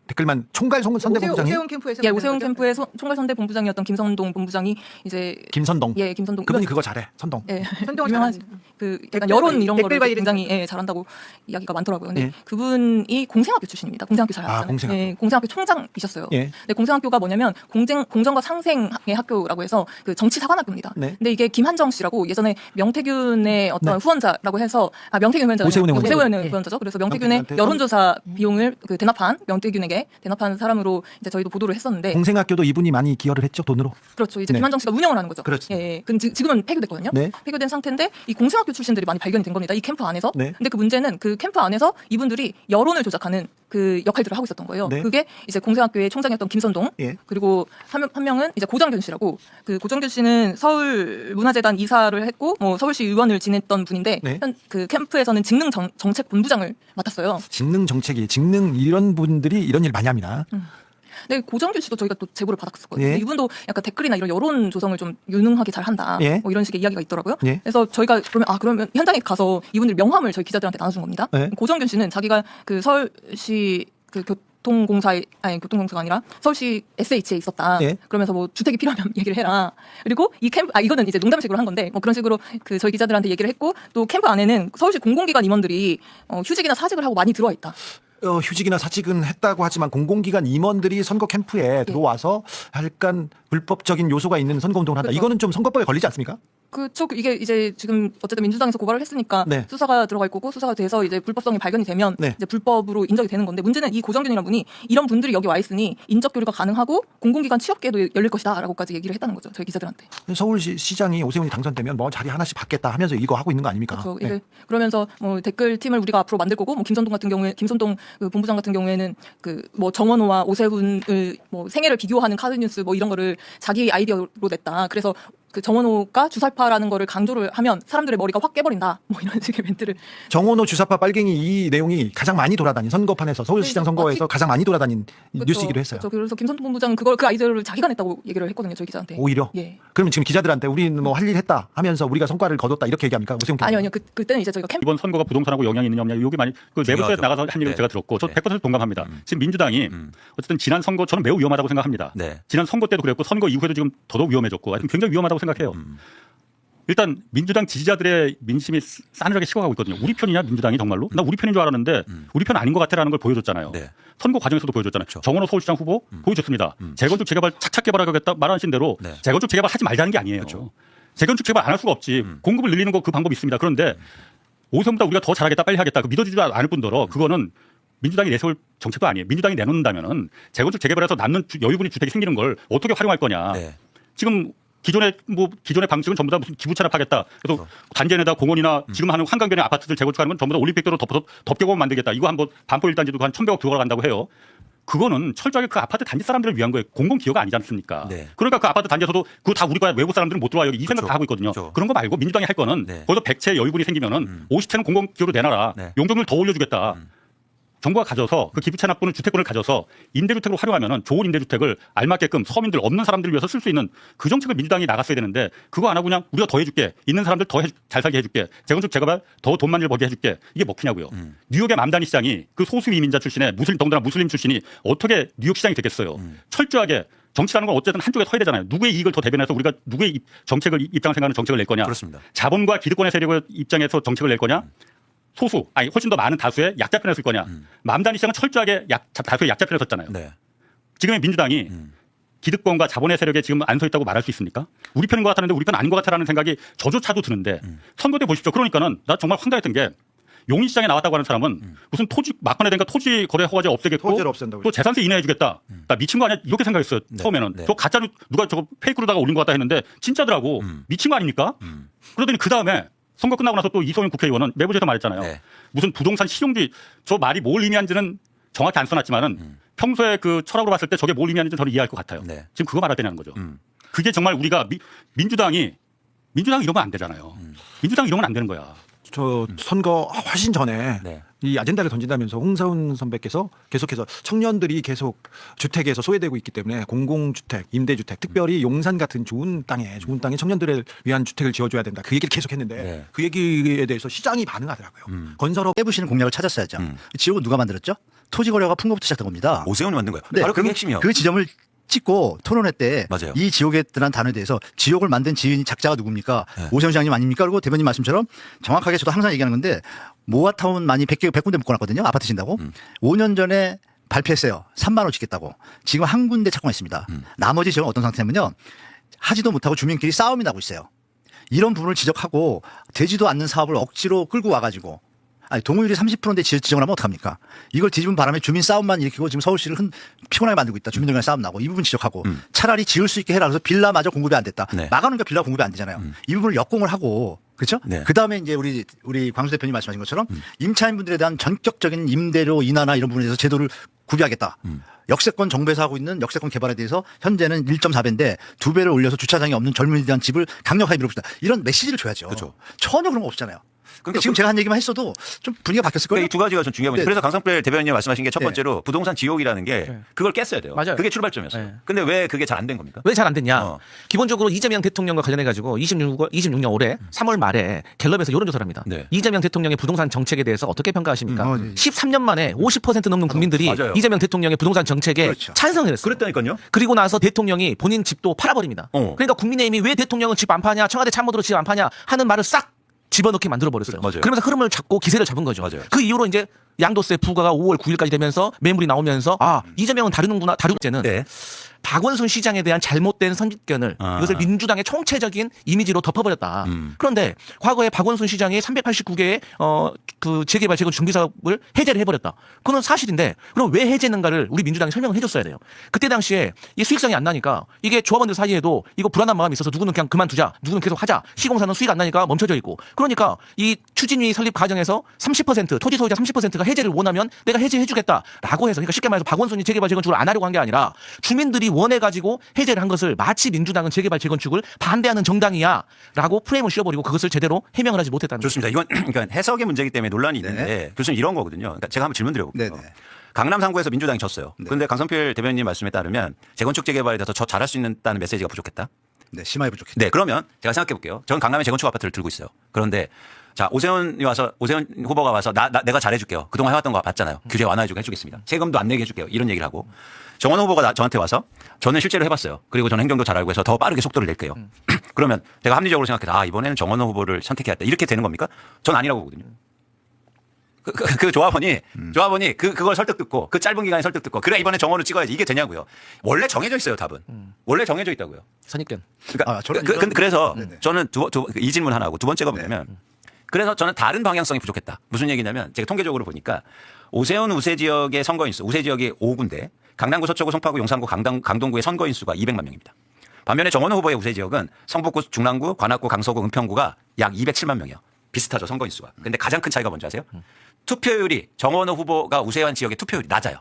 총괄 선대본부장이 오세훈 캠프에서 예, 오세훈 캠프의 총괄선대본부장이었던 김선동 본부장이 이제 김선동. 예, 김선동 그분이 그거 잘해. 선동. 예, 선동을 유명한 잘하는 그 댓글 약간 여론 이런 댓글 거를 관리를 굉장히 예, 잘한다고 이야기가 많더라고요. 근데 예. 그분이 공생학교 출신입니다. 공생학교 잘 알잖아요. 공생학교. 예, 공생학교 총장이셨어요. 예. 근데 공생학교가 뭐냐면 공정과 상생의 학교라고 해서 그 정치사관학교입니다. 네. 근데 이게 김한정 씨라고 예전에 명태균의 어떤 후원자라고 해서 오세훈의 오세훈의 후원자죠. 그래서 명태균의 명태균한테 여론조사 비용을 그 대납한 명태균에게 대납한 사람으로 이제 저희도 보도를 했었는데 공생학교도 이분이 많이 기여를 했죠, 돈으로. 그렇죠. 이제 네. 김한정 씨가 운영을 하는 거죠. 그렇습니다. 예, 예. 근데 지금은 폐교됐거든요. 네. 폐교된 상태인데 이 공생학교 출신들이 많이 발견이 된 겁니다. 이 캠프 안에서. 네. 근데 그 문제는 그 캠프 안에서 이분들이 여론을 조작하는 그 역할들을 하고 있었던 거예요. 네. 그게 이제 공생학교의 총장이었던 김선동 예. 그리고 한 명은 이제 고정균 씨라고 그 고정균 씨는 서울문화재단 이사를 했고 뭐 서울시 의원을 지냈던 분인데 네. 그 캠프에서는 직능 정책 본부장을 맡았어요. 직능 정책이 직능 이런 분들이 이런 일 많이 합니다. 근데 고정균 씨도 저희가 또 제보를 받았었거든요. 예. 근데 이분도 약간 댓글이나 이런 여론 조성을 좀 유능하게 잘 한다. 예. 뭐 이런 식의 이야기가 있더라고요. 예. 그래서 저희가 그러면 현장에 가서 이분들 명함을 저희 기자들한테 나눠준 겁니다. 예. 고정균 씨는 자기가 그 서울시 그 교통공사가 아니라 서울시 SH에 있었다. 예. 그러면서 뭐 주택이 필요하면 얘기를 해라. 그리고 이 캠프 이거는 이제 농담식으로 한 건데 뭐 그런 식으로 그 저희 기자들한테 얘기를 했고 또 캠프 안에는 서울시 공공기관 임원들이 휴직이나 사직을 하고 많이 들어와 있다. 휴직이나 사직은 했다고 하지만 공공기관 임원들이 선거 캠프에 들어와서 약간 불법적인 요소가 있는 선거운동을 한다. 그렇죠. 이거는 좀 선거법에 걸리지 않습니까? 그렇죠. 이게 이제 지금 어쨌든 민주당에서 고발을 했으니까 네. 수사가 들어갈 거고 수사가 돼서 이제 불법성이 발견이 되면 네. 이제 불법으로 인정이 되는 건데 문제는 이 고정균이라는 분이 이런 분들이 여기 와 있으니 인적 교류가 가능하고 공공기관 취업계도 열릴 것이다라고까지 얘기를 했다는 거죠. 저희 기자들한테. 서울시 시장이 오세훈이 당선되면 뭐 자리 하나씩 받겠다 하면서 이거 하고 있는 거 아닙니까? 그렇죠. 네. 이게 그러면서 뭐 댓글 팀을 우리가 앞으로 만들 거고 뭐 김선동 그 본부장 같은 경우에는 그 뭐 정원호와 오세훈을 뭐 생애를 비교하는 카드뉴스 뭐 이런 거를 자기 아이디어로 냈다. 그래서 그 정원호가 주사파라는 거를 강조를 하면 사람들의 머리가 확 깨버린다. 뭐 이런 식의 멘트를. 정원호 주사파 빨갱이 이 내용이 가장 많이 돌아다닌 선거판에서 서울시장 선거에서 가장 많이 돌아다닌 뉴스이기도 했어요. 그렇죠. 그래서 김선동 본부장은 그 아이디어를 자기가 냈다고 얘기를 했거든요. 저희 기자한테. 오히려. 예. 그러면 지금 기자들한테 우리는 뭐 할 일 했다 하면서 우리가 성과를 거뒀다 이렇게 얘기합니까? 오세훈 아니요. 그때는 이제 저희가 이번 선거가 부동산하고 영향이 있느냐 없느냐 여기 많이 그 내부에서 중요하죠. 나가서 한 얘기를 네. 제가 들었고 저 네. 100% 동감합니다. 지금 민주당이 어쨌든 지난 선거 저는 매우 위험하다고 생각합니다. 네. 지난 선거 때도 그랬고 선거 이후에도 지금 더더욱 위험해졌고 하여튼 굉장히 위험하다고 생각해요. 일단 민주당 지지자들의 민심이 싸늘하게 식어가고 있거든요. 우리 편이냐 민주당이 정말로? 나 우리 편인 줄 알았는데 우리 편 아닌 것 같아라는 걸 보여줬잖아요. 네. 선거 과정에서도 보여줬잖아요. 그렇죠. 정원호 서울시장 후보 보여줬습니다. 재건축 재개발 착착 개발하겠다 말하신 대로 네. 재건축 재개발 하지 말자는 게 아니에요. 재건축 재개발 안 할 수가 없지. 공급을 늘리는 거 그 방법이 있습니다. 그런데 오세훈보다 우리가 더 잘하겠다 빨리 하겠다 그 믿어지지 않을 뿐더러 그거는 민주당이 내세울 정책도 아니에요. 민주당이 내놓는다면은 재건축 재개발해서 남는 여유분이 주택이 생기는 걸 어떻게 활용할 거냐. 네. 지금 기존의 방식은 전부 다 무슨 기부 찬합하겠다. 그래서 단지에다 공원이나 지금 하는 한강변의 아파트들 재건축하는 건 전부 다 올림픽대로 덮개공원 만들겠다. 이거 한번 반포 1단지도 한 1,100억 들어간다고 해요. 그거는 철저하게 그 아파트 단지 사람들을 위한 거예요. 공공기여가 아니지 않습니까? 네. 그러니까 그 아파트 단지에서도 그거 다 우리가 외국 사람들은 못 들어와 여기 이 생각 그렇죠. 다 하고 있거든요. 그렇죠. 그런 거 말고 민주당이 할 거는 네. 거기서 100채 여유분이 생기면은 50채는 공공기여로 내놔라. 네. 용적률 더 올려주겠다. 정부가 가져서 그 기부채납분을 주택권을 가져서 임대주택으로 활용하면은 좋은 임대주택을 알맞게끔 서민들 없는 사람들을 위해서 쓸 수 있는 그 정책을 민주당이 나갔어야 되는데 그거 안 하고 그냥 우리가 더 해줄게 있는 사람들 더 잘 살게 해줄게 재건축 재개발 더 돈 많이 벌게 해줄게 이게 먹히냐고요. 뉴욕의 맘다니 시장이 그 소수 이민자 출신의 더군다나 무슬림 출신이 어떻게 뉴욕 시장이 되겠어요. 철저하게 정치라는 건 어쨌든 한쪽에 서야 되잖아요. 누구의 이익을 더 대변해서 우리가 누구의 정책을 입장 생각하는 정책을 낼 거냐. 그렇습니다. 자본과 기득권의 세력의 입장에서 정책을 낼 거냐. 훨씬 더 많은 다수의 약자 편에 쓸 거냐. 맘다니 시장은 철저하게 다수의 약자 편에 섰잖아요. 네. 지금의 민주당이 기득권과 자본의 세력에 지금 안 서 있다고 말할 수 있습니까? 우리 편인 것 같았는데 우리 편 아닌 것 같다라는 생각이 저조차도 드는데 선거 때 보십시오. 그러니까는 나 정말 황당했던 게 용인시장에 나왔다고 하는 사람은 무슨 토지 막판에 되니까 토지 거래 허가제 없애겠고 토지를 없앤다고 또 재산세 인하해주겠다. 나 미친 거 아니야? 이렇게 생각했어요. 처음에는. 저 가짜로 누가 저거 페이크로다가 올린 것 같다 했는데 진짜더라고. 미친 거 아닙니까? 그러더니 그 다음에 선거 끝나고 나서 또 이소영 국회의원은 매부제도 말했잖아요. 무슨 부동산 실용주의 저 말이 뭘 의미하는지는 정확히 안 써놨지만은 평소에 그 철학으로 봤을 때 저게 뭘 의미하는지 저는 이해할 것 같아요. 지금 그거 말할 때냐는 거죠. 그게 정말 우리가 민주당이 이러면 안 되잖아요. 민주당 이러면 안 되는 거야. 저 선거 훨씬 전에 이 아젠다를 던진다면서 홍사훈 선배께서 계속해서 청년들이 계속 주택에서 소외되고 있기 때문에 공공주택, 임대주택, 특별히 용산 같은 좋은 땅에 청년들을 위한 주택을 지어줘야 된다. 그 얘기를 계속했는데 그 얘기에 대해서 시장이 반응하더라고요. 건설업 깨부시는 공약을 찾았어야죠. 지역은 누가 만들었죠? 토지거래가 풍고부터 시작된 겁니다. 오세훈이 만든 거예요. 네, 바로 그게 핵심이요. 그 지점을 찍고 토론회 때 맞아요. 이 지역에 대한 단어에 대해서 지역을 만든 지인 작자가 누굽니까? 오세훈 시장님 아닙니까? 그리고 대변인 말씀처럼 정확하게 저도 항상 얘기하는 건데 모아타운 많이 100군데 묶어놨거든요. 아파트 진다고. 5년 전에 발표했어요. 3만 원 짓겠다고. 지금 한 군데 찾고 있습니다. 나머지 지역은 어떤 상태냐면요. 하지도 못하고 주민끼리 싸움이 나고 있어요. 이런 부분을 지적하고 되지도 않는 사업을 억지로 끌고 와가지고 아니 동의율이 30%인데 지정을 하면 어떡합니까? 이걸 뒤집은 바람에 주민 싸움만 일으키고 지금 서울시를 피곤하게 만들고 있다. 주민들 간에 싸움 나고 이 부분 지적하고 차라리 지을 수 있게 해라. 그래서 빌라마저 공급이 안 됐다. 막아놓으니까 빌라 공급이 안 되잖아요. 이 부분을 역공을 하고 그렇죠? 그다음에 이제 우리 광수 대표님 말씀하신 것처럼 임차인분들에 대한 전격적인 임대료 인하나 이런 부분에 대해서 제도를 구비하겠다. 역세권 정부에서 하고 있는 역세권 개발에 대해서 현재는 1.4배인데 2배를 올려서 주차장이 없는 젊은이에 대한 집을 강력하게 밀어붙이다. 이런 메시지를 줘야죠. 그렇죠. 전혀 그런 거 없잖아요. 그러니까 지금 제가 한 얘기만 했어도 좀 분위기가 바뀌었을 거예요. 이 두 가지가 좀 중요합니다. 그래서 강성필 대변인이 말씀하신 게 첫 번째로 부동산 지옥이라는 게 그걸 깼어야 돼요. 맞아요. 그게 출발점이었어요. 근데 왜 그게 잘 안 된 겁니까? 왜 잘 안 됐냐? 기본적으로 이재명 대통령과 관련해 가지고 26년 올해 3월 말에 갤럽에서 여론조사를 합니다. 이재명 대통령의 부동산 정책에 대해서 어떻게 평가하십니까? 13년 만에 50% 넘는 국민들이 맞아요. 이재명 대통령의 부동산 정책에 찬성을 했어요. 그랬다니까요. 그리고 나서 대통령이 본인 집도 팔아버립니다. 그러니까 국민의힘이 왜 대통령은 집 안 파냐, 청와대 참모들은 집 안 파냐 하는 말을 싹 집어넣게 만들어버렸어요. 맞아요. 그러면서 흐름을 잡고 기세를 잡은 거죠. 맞아요. 그 이후로 이제 양도세 부과가 5월 9일까지 되면서 매물이 나오면서 이재명은 다르는구나. 다르고제는 박원순 시장에 대한 잘못된 선입견을 이것을 민주당의 총체적인 이미지로 덮어버렸다. 그런데 과거에 박원순 시장이 389개의 그 재개발 재건 준비 사업을 해제를 해버렸다. 그건 사실인데 그럼 왜 해제했는가를 우리 민주당이 설명을 해줬어야 돼요. 그때 당시에 이 수익성이 안 나니까 이게 조합원들 사이에도 이거 불안한 마음이 있어서 누구는 그냥 그만두자, 누구는 계속 하자. 시공사는 수익 안 나니까 멈춰져 있고. 그러니까 이 추진위 설립 과정에서 30% 토지 소유자 30%가 해제를 원하면 내가 해제해주겠다라고 해서 그러니까 쉽게 말해서 박원순이 재개발 재건축을 안 하려고 한 게 아니라 주민들이 원해가지고 해제를 한 것을 마치 민주당은 재개발 재건축을 반대하는 정당이야라고 프레임을 씌워버리고 그것을 제대로 해명을 하지 못했다는 좋습니다. 이건 그러니까 해석의 문제이기 때문에 논란이 있는데 교수님 이런 거거든요. 그러니까 제가 한번 질문 드려볼게요. 강남 3구에서 민주당이 졌어요. 그런데 강성필 대변인 말씀에 따르면 재건축 재개발에 대해서 저 잘할 수 있다는 메시지가 부족했다. 네, 심하게 부족했다. 네, 그러면 제가 생각해 볼게요. 저는 강남에 재건축 아파트를 들고 있어요. 그런데 자, 오세훈 후보가 와서 내가 잘해줄게요. 그동안 해왔던 거 봤잖아요. 규제 완화해주고 해주겠습니다. 세금도 안 내게 해줄게요. 이런 얘기를 하고 정원 후보가 저한테 와서 저는 실제로 해봤어요. 그리고 저는 행정도 잘 알고 해서 더 빠르게 속도를 낼게요. 그러면 제가 합리적으로 생각해서 이번에는 정원 후보를 선택해야겠다. 이렇게 되는 겁니까? 전 아니라고 보거든요. 그 조합원이 그걸 설득 듣고 그 짧은 기간에 설득 듣고 그래 이번에 정원을 찍어야지 이게 되냐고요. 원래 정해져 있어요. 답은 원래 정해져 있다고요. 선입견. 그러니까 그래서 저는 이 질문 하나 하고 두 번째가 뭐냐면 그래서 저는 다른 방향성이 부족했다. 무슨 얘기냐면 제가 통계적으로 보니까 오세훈 우세 지역의 선거인수 우세 지역이 5군데 강남구 서초구 송파구 용산구 강동구의 선거인수가 200만 명입니다. 반면에 정원호 후보의 우세 지역은 성북구 중랑구 관악구 강서구 은평구가 약 207만 명이에요. 비슷하죠 선거인수가. 근데 가장 큰 차이가 뭔지 아세요? 투표율이 정원호 후보가 우세한 지역의 투표율이 낮아요.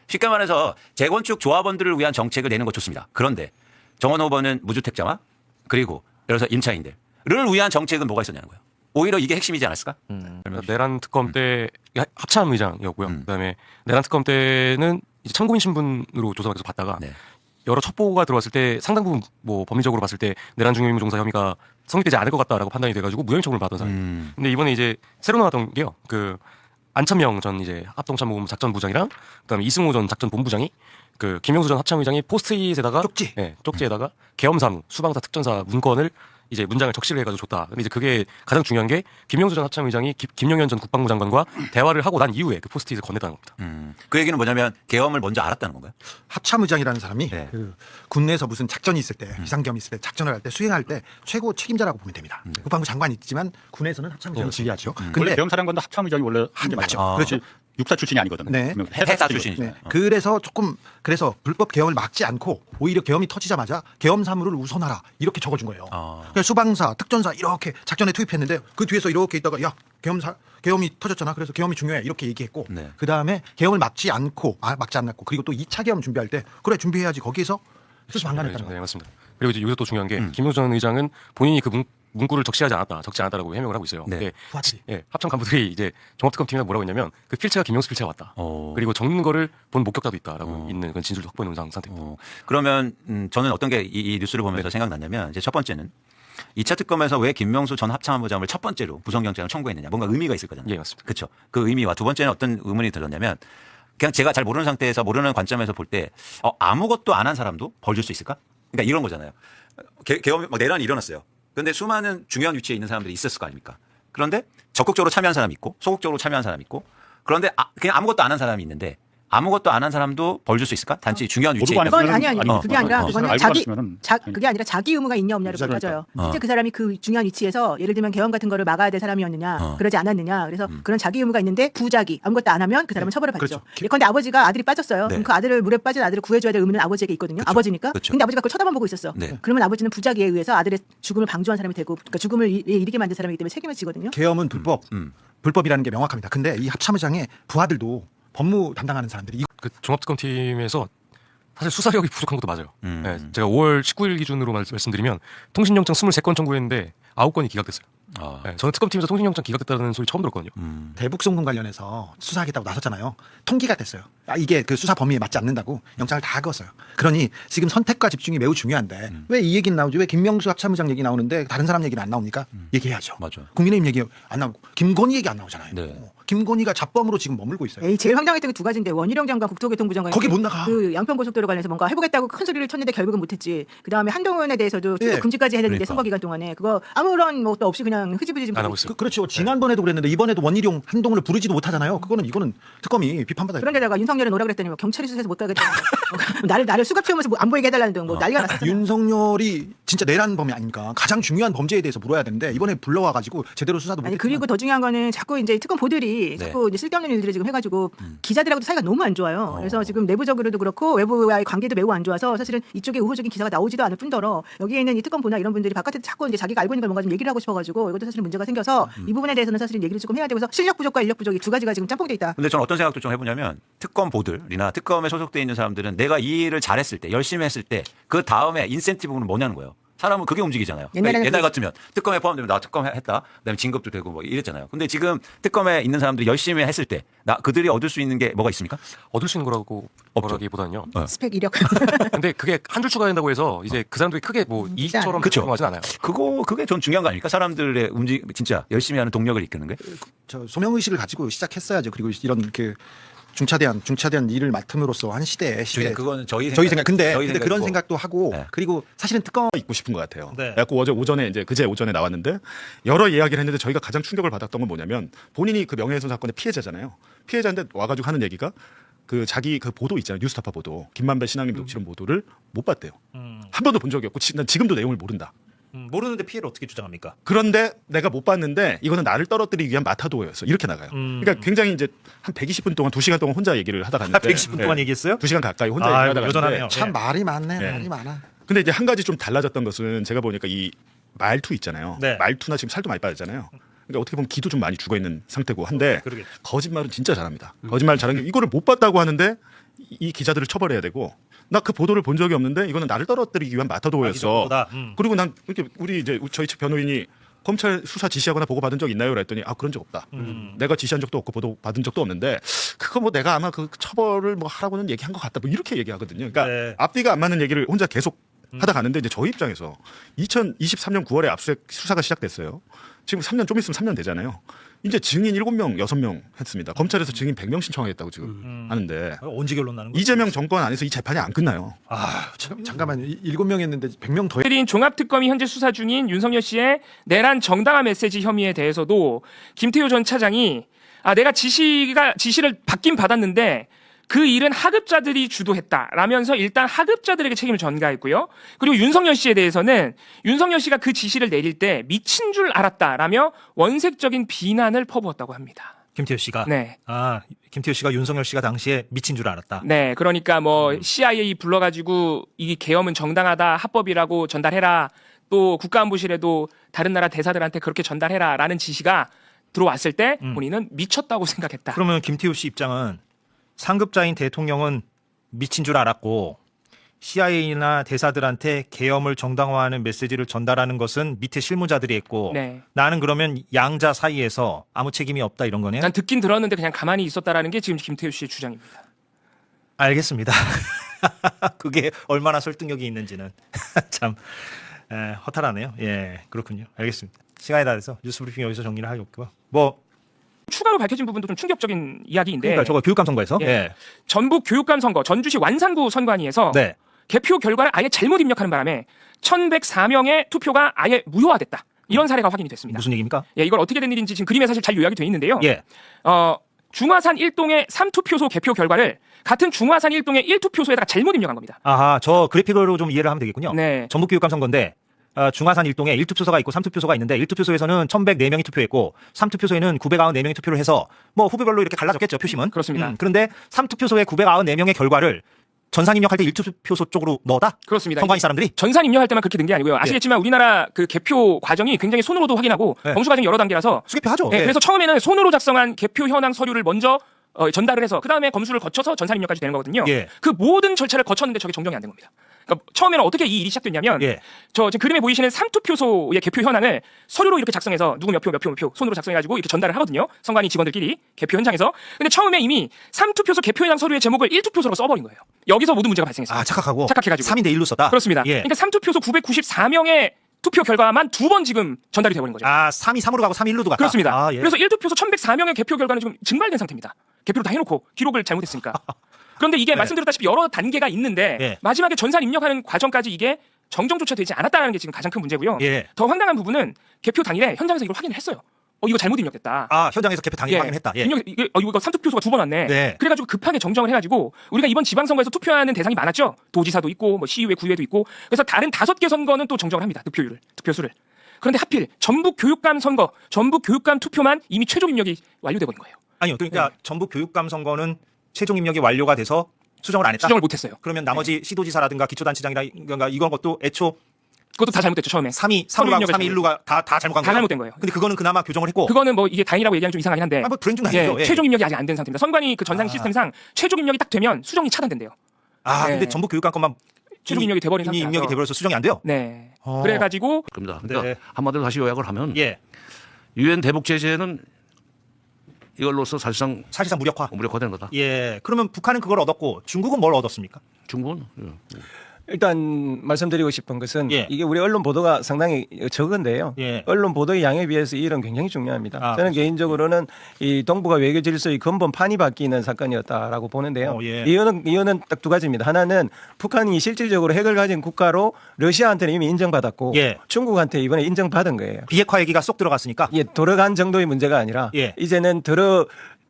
쉽게 말해서 재건축 조합원들을 위한 정책을 내는 거 좋습니다. 그런데 정원호 후보는 무주택자와 그리고 예를 들어서 임차인들을 위한 정책은 뭐가 있었냐는 거예요. 오히려 이게 핵심이지 않았을까? 내란 특검 때 합참 의장이었고요. 그다음에 내란 특검 때는 이제 참고인 신분으로 조사받아서 봤다가 여러 첩보가 들어왔을 때 상당 부분 뭐 법리적으로 봤을 때 내란 중요임무 종사 혐의가 성립되지 않을 것 같다라고 판단이 돼가지고 무혐의 처분을 받았던 사람. 근데 이번에 이제 새로 나왔던 게요. 그 안천명 전 이제 합동참모본부 작전부장이랑 그다음에 이승호 전 작전본부장이 그 김영수 전 합참의장이 포스트잇에다가 쪽지에다가 계엄사무 수방사 특전사 문건을 이제 문장을 적시를 해가지고 줬다. 근데 이제 그게 가장 중요한 게 김명수 전 합참의장이 김용현 전 국방부 장관과 대화를 하고 난 이후에 그 포스트잇을 건넸다는 겁니다. 그 얘기는 뭐냐면 계엄을 먼저 알았다는 건가요? 합참의장이라는 사람이 네. 그 국내에서 무슨 작전이 있을 때 비상계엄이 있을 때 작전을 할 때 수행할 때 최고 책임자라고 보면 됩니다. 국방부 장관이 있지만 군에서는 합참의장을 지휘하죠. 원래 근데 계엄사령관도 합참의장이 원래 한 맞죠. 맞죠. 그렇죠. 육사 출신이 아니거든요. 네. 해사 출신이죠. 네. 그래서 그래서 불법 계엄을 막지 않고 오히려 계엄이 터지자마자 계엄 사무를 우선하라 이렇게 적어준 거예요. 그러니까 수방사, 특전사 이렇게 작전에 투입했는데 그 뒤에서 이렇게 있다가 야 계엄이 터졌잖아. 그래서 계엄이 중요해 이렇게 얘기했고 그 다음에 계엄을 막지 않고 그리고 또 2차 계엄 준비할 때 그래 준비해야지 거기에서 수수 방관했다는 거예요. 네, 맞습니다. 그리고 이제 여기서 또 중요한 게 김용수 전 의장은 본인이 그 문구를 적지 않았다라고 해명을 하고 있어요. 네. 예, 합참 간부들이 이제 종합특검팀에서 뭐라고 했냐면 그 필체가 김용수 필체가 왔다. 그리고 적는 거를 본 목격자도 있다라고 있는 그런 진술도 확보해 놓은 상태입니다. 그러면 저는 어떤 게 이 뉴스를 보면서 생각났냐면 이제 첫 번째는 2차 특검에서 왜 김명수 전 합참의장을 첫 번째로 구속영장을 청구했느냐. 뭔가 의미가 있을 거잖아요. 예, 맞습니다. 그렇죠. 그 의미와 두 번째는 어떤 의문이 들었냐면 그냥 제가 잘 모르는 상태에서 모르는 관점에서 볼 때 아무것도 안 한 사람도 벌 줄 수 있을까? 그러니까 이런 거잖아요. 계엄 막 내란이 일어났어요. 그런데 수많은 중요한 위치에 있는 사람들이 있었을 거 아닙니까? 그런데 적극적으로 참여한 사람이 있고 소극적으로 참여한 사람이 있고 그런데 그냥 아무것도 안 한 사람이 있는데 아무것도 안 한 사람도 벌 줄 수 있을까? 단지 중요한 위치에 있는 그건 아니 그게 아니라 그거는 그게 아니라 자기 의무가 있냐 없냐를 따져요. 실제 그 사람이 그 중요한 위치에서 예를 들면 계엄 같은 거를 막아야 될 사람이었느냐 그러지 않았느냐 그래서 그런 자기 의무가 있는데 부작위 아무것도 안 하면 그 사람은 처벌을 받죠. 그런데 아버지가 아들이 빠졌어요. 그럼 그 아들을 물에 빠진 아들을 구해줘야 될 의무는 아버지에게 있거든요. 아버지니까. 근데 아버지가 그걸 쳐다만 보고 있었어. 그러면 아버지는 부작위에 의해서 아들의 죽음을 방조한 사람이 되고 그러니까 죽음을 이르게 만든 사람이기 때문에 책임을 지거든요. 계엄은 불법이라는 게 명확합니다. 근데 이 합참의장의 부하들도 법무 담당하는 사람들이 그 종합특검팀에서 사실 수사력이 부족한 것도 맞아요. 네, 제가 5월 19일 기준으로 말씀드리면 통신영장 23건 청구했는데 9건이 기각됐어요. 네, 저는 특검팀에서 통신영장 기각됐다는 소리 처음 들었거든요. 대북 송금 관련해서 수사하겠다고 나섰잖아요. 통기가 됐어요. 이게 그 수사 범위에 맞지 않는다고 영장을 다 그었어요. 그러니 지금 선택과 집중이 매우 중요한데 왜 이 얘기는 나오지? 왜 김명수 합참의장 얘기 나오는데 다른 사람 얘기는 안 나옵니까? 얘기해야죠. 맞아. 국민의힘 얘기 안 나오고 김건희 얘기 안 나오잖아요. 김건희가 잡범으로 지금 머물고 있어요. 제일 황당했던 게 두 가지인데 원희룡 장관 국토교통부 장관이 거기 못 나가. 그 양평고속도로 관련해서 뭔가 해보겠다고 큰 소리를 쳤는데 결국은 못했지. 그 다음에 한동훈에 대해서도 투표 금지까지 해야 되는데 선거 기간 동안에 그거 아무런 뭐 또 없이 그냥 흐지부지 안 하고 있어요. 그렇죠. 지난번에도 그랬는데 이번에도 원희룡 한동훈을 부르지도 못하잖아요. 이거는 특검이 비판받아요. 그런데다가 윤석열은 오라 그랬더니 뭐 경찰이 수사해서 못 가겠다. 나를 수갑 채우면서 안 보이게 해달라는 등 뭐 난리가 났어요. 윤석열이 진짜 내란 범이 아닙니까? 가장 중요한 범죄에 대해서 물어야 되는데 이번에 불러와가지고 제대로 수사도 못했지만. 그리고 더 중요한 거는 자꾸 이제 특검 보들이 자꾸 이제 쓸데없는 일들을 지금 해가지고 기자들하고도 사이가 너무 안 좋아요. 그래서 지금 내부적으로도 그렇고 외부와의 관계도 매우 안 좋아서 사실은 이쪽에 우호적인 기사가 나오지도 않을 뿐더러 여기에 있는 이 특검 보나 이런 분들이 바깥에서 자꾸 이제 자기가 알고 있는 걸 뭔가 좀 얘기를 하고 싶어가지고 이것도 사실은 문제가 생겨서 이 부분에 대해서는 사실은 얘기를 조금 해야 되고 실력 부족과 인력 부족 이 두 가지가 지금 짬뽕돼 있다. 근데 저는 어떤 생각도 좀 해보냐면 특검 보들이나 특검에 소속돼 있는 사람들은 내가 이 일을 잘했을 때 열심히 했을 때 그 다음에 인센티브는 뭐냐는 거예요. 사람은 그게 움직이잖아요. 옛날 같으면 특검에 포함되면 나 특검 했다. 그다음에 진급도 되고 뭐 이랬잖아요. 근데 지금 특검에 있는 사람들이 열심히 했을 때 그들이 얻을 수 있는 게 뭐가 있습니까? 얻을 수 있는 거라고 뭐라기보다는요. 스펙 이력. 근데 그게 한 줄 추가된다고 해서 이제 그 사람들이 크게 뭐 이익처럼 작동하진 않아요. 그게 전 중요한 거 아닙니까? 사람들의 진짜 열심히 하는 동력을 이끄는 게. 저 소명 의식을 가지고 시작했어야죠. 그리고 이런 그 중차대한 일을 맡음으로써 한 시대에 그건 저희 생각. 근데 그런 생각도 하고 그리고 사실은 특검 있고 싶은 것 같아요. 그래갖고 그제 오전에 나왔는데 여러 이야기를 했는데 저희가 가장 충격을 받았던 건 뭐냐면 본인이 그 명예훼손 사건의 피해자잖아요. 피해자인데 와가지고 하는 얘기가 그 자기 그 보도 있잖아요. 뉴스타파 보도 김만배 신앙님 녹취록 보도를 못 봤대요. 한 번도 본 적이 없고 난 지금도 내용을 모른다. 모르는데 피해를 어떻게 주장합니까? 그런데 내가 못 봤는데 이거는 나를 떨어뜨리기 위한 마타도였어. 이렇게 나가요. 그러니까 굉장히 이제 한 120분 동안 2시간 동안 혼자 얘기를 하다 갔는데 120분 동안 얘기했어요? 2시간 가까이 혼자 얘기하다 갔는데 참 말이 많네. 말이 많아. 근데 이제 한 가지 좀 달라졌던 것은 제가 보니까 이 말투 있잖아요. 말투나 지금 살도 많이 빠졌잖아요. 그러니까 어떻게 보면 기도 좀 많이 죽어 있는 상태고 한데 거짓말은 진짜 잘합니다. 거짓말 잘하는 게 이거를 못 봤다고 하는데 이 기자들을 처벌해야 되고 나 그 보도를 본 적이 없는데 이거는 나를 떨어뜨리기 위한 마타도였어. 그리고 난 이렇게 우리 이제 저희 측 변호인이 검찰 수사 지시하거나 보고 받은 적 있나요? 그랬더니 그런 적 없다. 내가 지시한 적도 없고 보도 받은 적도 없는데 그거 뭐 내가 아마 그 처벌을 뭐 하라고는 얘기한 것 같다. 뭐 이렇게 얘기하거든요. 그러니까 앞뒤가 안 맞는 얘기를 혼자 계속 하다 가는데 이제 저희 입장에서 2023년 9월에 압수수색 수사가 시작됐어요. 지금 3년 좀 있으면 3년 되잖아요. 이제 증인 7명, 6명 했습니다. 검찰에서 증인 100명 신청하겠다고 지금 하는데 언제 결론 나는 거예요? 이재명 정권 안에서 이 재판이 안 끝나요. 잠깐만요. 7명 했는데 100명 더 인 종합특검이 현재 수사 중인 윤석열 씨의 내란 정당화 메시지 혐의에 대해서도 김태효 전 차장이 내가 지시를 받긴 받았는데 그 일은 하급자들이 주도했다라면서 일단 하급자들에게 책임을 전가했고요. 그리고 윤석열 씨에 대해서는 윤석열 씨가 그 지시를 내릴 때 미친 줄 알았다라며 원색적인 비난을 퍼부었다고 합니다. 김태효 씨가 네. 김태효 씨가 윤석열 씨가 당시에 미친 줄 알았다. 네, 그러니까 뭐 CIA 불러가지고 이 계엄은 정당하다, 합법이라고 전달해라. 또 국가안보실에도 다른 나라 대사들한테 그렇게 전달해라라는 지시가 들어왔을 때 본인은 미쳤다고 생각했다. 그러면 김태효 씨 입장은 상급자인 대통령은 미친 줄 알았고 CIA나 대사들한테 계엄을 정당화하는 메시지를 전달하는 것은 밑에 실무자들이 했고 네. 나는 그러면 양자 사이에서 아무 책임이 없다 이런 거네요. 난 듣긴 들었는데 그냥 가만히 있었다라는 게 지금 김태효 씨의 주장입니다. 알겠습니다. 그게 얼마나 설득력이 있는지는 참 허탈하네요. 예, 그렇군요. 알겠습니다. 시간이 다 돼서 뉴스브리핑 여기서 정리를 하겠고요. 추가로 밝혀진 부분도 좀 충격적인 이야기인데. 그러니까 저거 교육감 선거에서 전북 교육감 선거 전주시 완산구 선관위에서 개표 결과를 아예 잘못 입력하는 바람에 1,104명의 투표가 아예 무효화됐다. 이런 사례가 확인이 됐습니다. 무슨 얘기입니까? 예, 이걸 어떻게 된 일인지 지금 그림에 사실 잘 요약이 돼 있는데요. 중화산 1동의 3투표소 개표 결과를 같은 중화산 1동의 1투표소에다가 잘못 입력한 겁니다. 아하, 저 그래픽으로 좀 이해를 하면 되겠군요. 네. 전북 교육감 선거인데 중화산 1동에 1투표소가 있고 3투표소가 있는데 1투표소에서는 1,104명이 투표했고 3투표소에는 994명이 투표를 해서 뭐 후보별로 이렇게 갈라졌겠죠, 표심은. 그렇습니다. 그런데 3투표소에 994명의 결과를 전산 입력할 때 1투표소 쪽으로 넣었다? 그렇습니다. 선관위 사람들이? 전산 입력할 때만 그렇게 된 게 아니고요. 아시겠지만 우리나라 그 개표 과정이 굉장히 손으로도 확인하고 검수 과정이 여러 단계라서 수개표하죠. 그래서 처음에는 손으로 작성한 개표 현황 서류를 먼저 전달을 해서 그다음에 검수를 거쳐서 전산 입력까지 되는 거거든요. 그 모든 절차를 거쳤는데 저게 정정이 안 된 겁니다. 그러니까 처음에는 어떻게 이 일이 시작됐냐면 저 지금 그림에 보이시는 3투표소의 개표 현황을 서류로 이렇게 작성해서 누구 몇 표 손으로 작성해가지고 이렇게 전달을 하거든요. 선관위 직원들끼리 개표 현장에서. 근데 처음에 이미 3투표소 개표 현황 서류의 제목을 1투표소로 써버린 거예요. 여기서 모든 문제가 발생했어요. 착각해가지고 3인데 1로 썼다? 그렇습니다. 그러니까 3투표소 994명의 투표 결과만 2번 지금 전달이 돼버린 거죠. 3이 3으로 가고 3이 1로도 갔다? 그렇습니다. 그래서 1투표소 1,104명의 개표 결과는 지금 증발된 상태입니다. 개표를 다 해놓고 기록을 잘못했으니까. 그런데 이게 말씀드렸다시피 여러 단계가 있는데 마지막에 전산 입력하는 과정까지 이게 정정조차 되지 않았다는 게 지금 가장 큰 문제고요. 더 황당한 부분은 개표 당일에 현장에서 이걸 확인을 했어요. 이거 잘못 입력됐다. 현장에서 개표 당일 확인했다. 이거 3투표소가 2번 왔네. 그래가지고 급하게 정정을 해가지고 우리가 이번 지방선거에서 투표하는 대상이 많았죠. 도지사도 있고 뭐 시의회, 구의회도 있고. 그래서 다른 5개 선거는 또 정정을 합니다. 투표수를. 그런데 하필 전북 교육감 선거, 전북 교육감 투표만 이미 최종 입력이 완료돼 버린 거예요. 아니요. 그러니까 전북 교육감 선거는 최종 입력이 완료가 돼서 수정을 안 했다? 수정을 못했어요. 그러면 나머지 시도지사라든가 기초단체장이라든가 이런 것도 애초 그것도 다 잘못됐죠, 처음에. 3이 3로 1루가 다 잘못 간 거예요? 다 잘못된 거예요. 근데 그거는 그나마 교정을 했고. 그거는 뭐 이게 다행이라고 얘기하면 좀 이상하긴 한데. 뭐 불행 중 다행이죠. 최종 입력이 아직 안 된 상태입니다. 선관위 그 전산 시스템상 최종 입력이 딱 되면 수정이 차단된대요. 근데 전북 교육감 것만 최종 입력이 돼버린 상태라서. 입력이 돼버려서 수정이 안 돼요? 네. 그래가지고. 그럽니다. 그러니까 한마디로 다시 요약을 하면 유엔 대북 제재는 이걸로서 사실상 무력화되는 거다. 그러면 북한은 그걸 얻었고 중국은 뭘 얻었습니까? 중국은 일단 말씀드리고 싶은 것은 이게 우리 언론 보도가 상당히 적은데요. 언론 보도의 양에 비해서 이 일은 굉장히 중요합니다. 저는 개인적으로는 이 동북아 외교 질서의 근본판이 바뀌는 사건이었다라고 보는데요. 이유는 딱 두 가지입니다. 하나는 북한이 실질적으로 핵을 가진 국가로 러시아한테는 이미 인정받았고 중국한테 이번에 인정받은 거예요. 비핵화 얘기가 쏙 들어갔으니까 들어간 정도의 문제가 아니라 이제는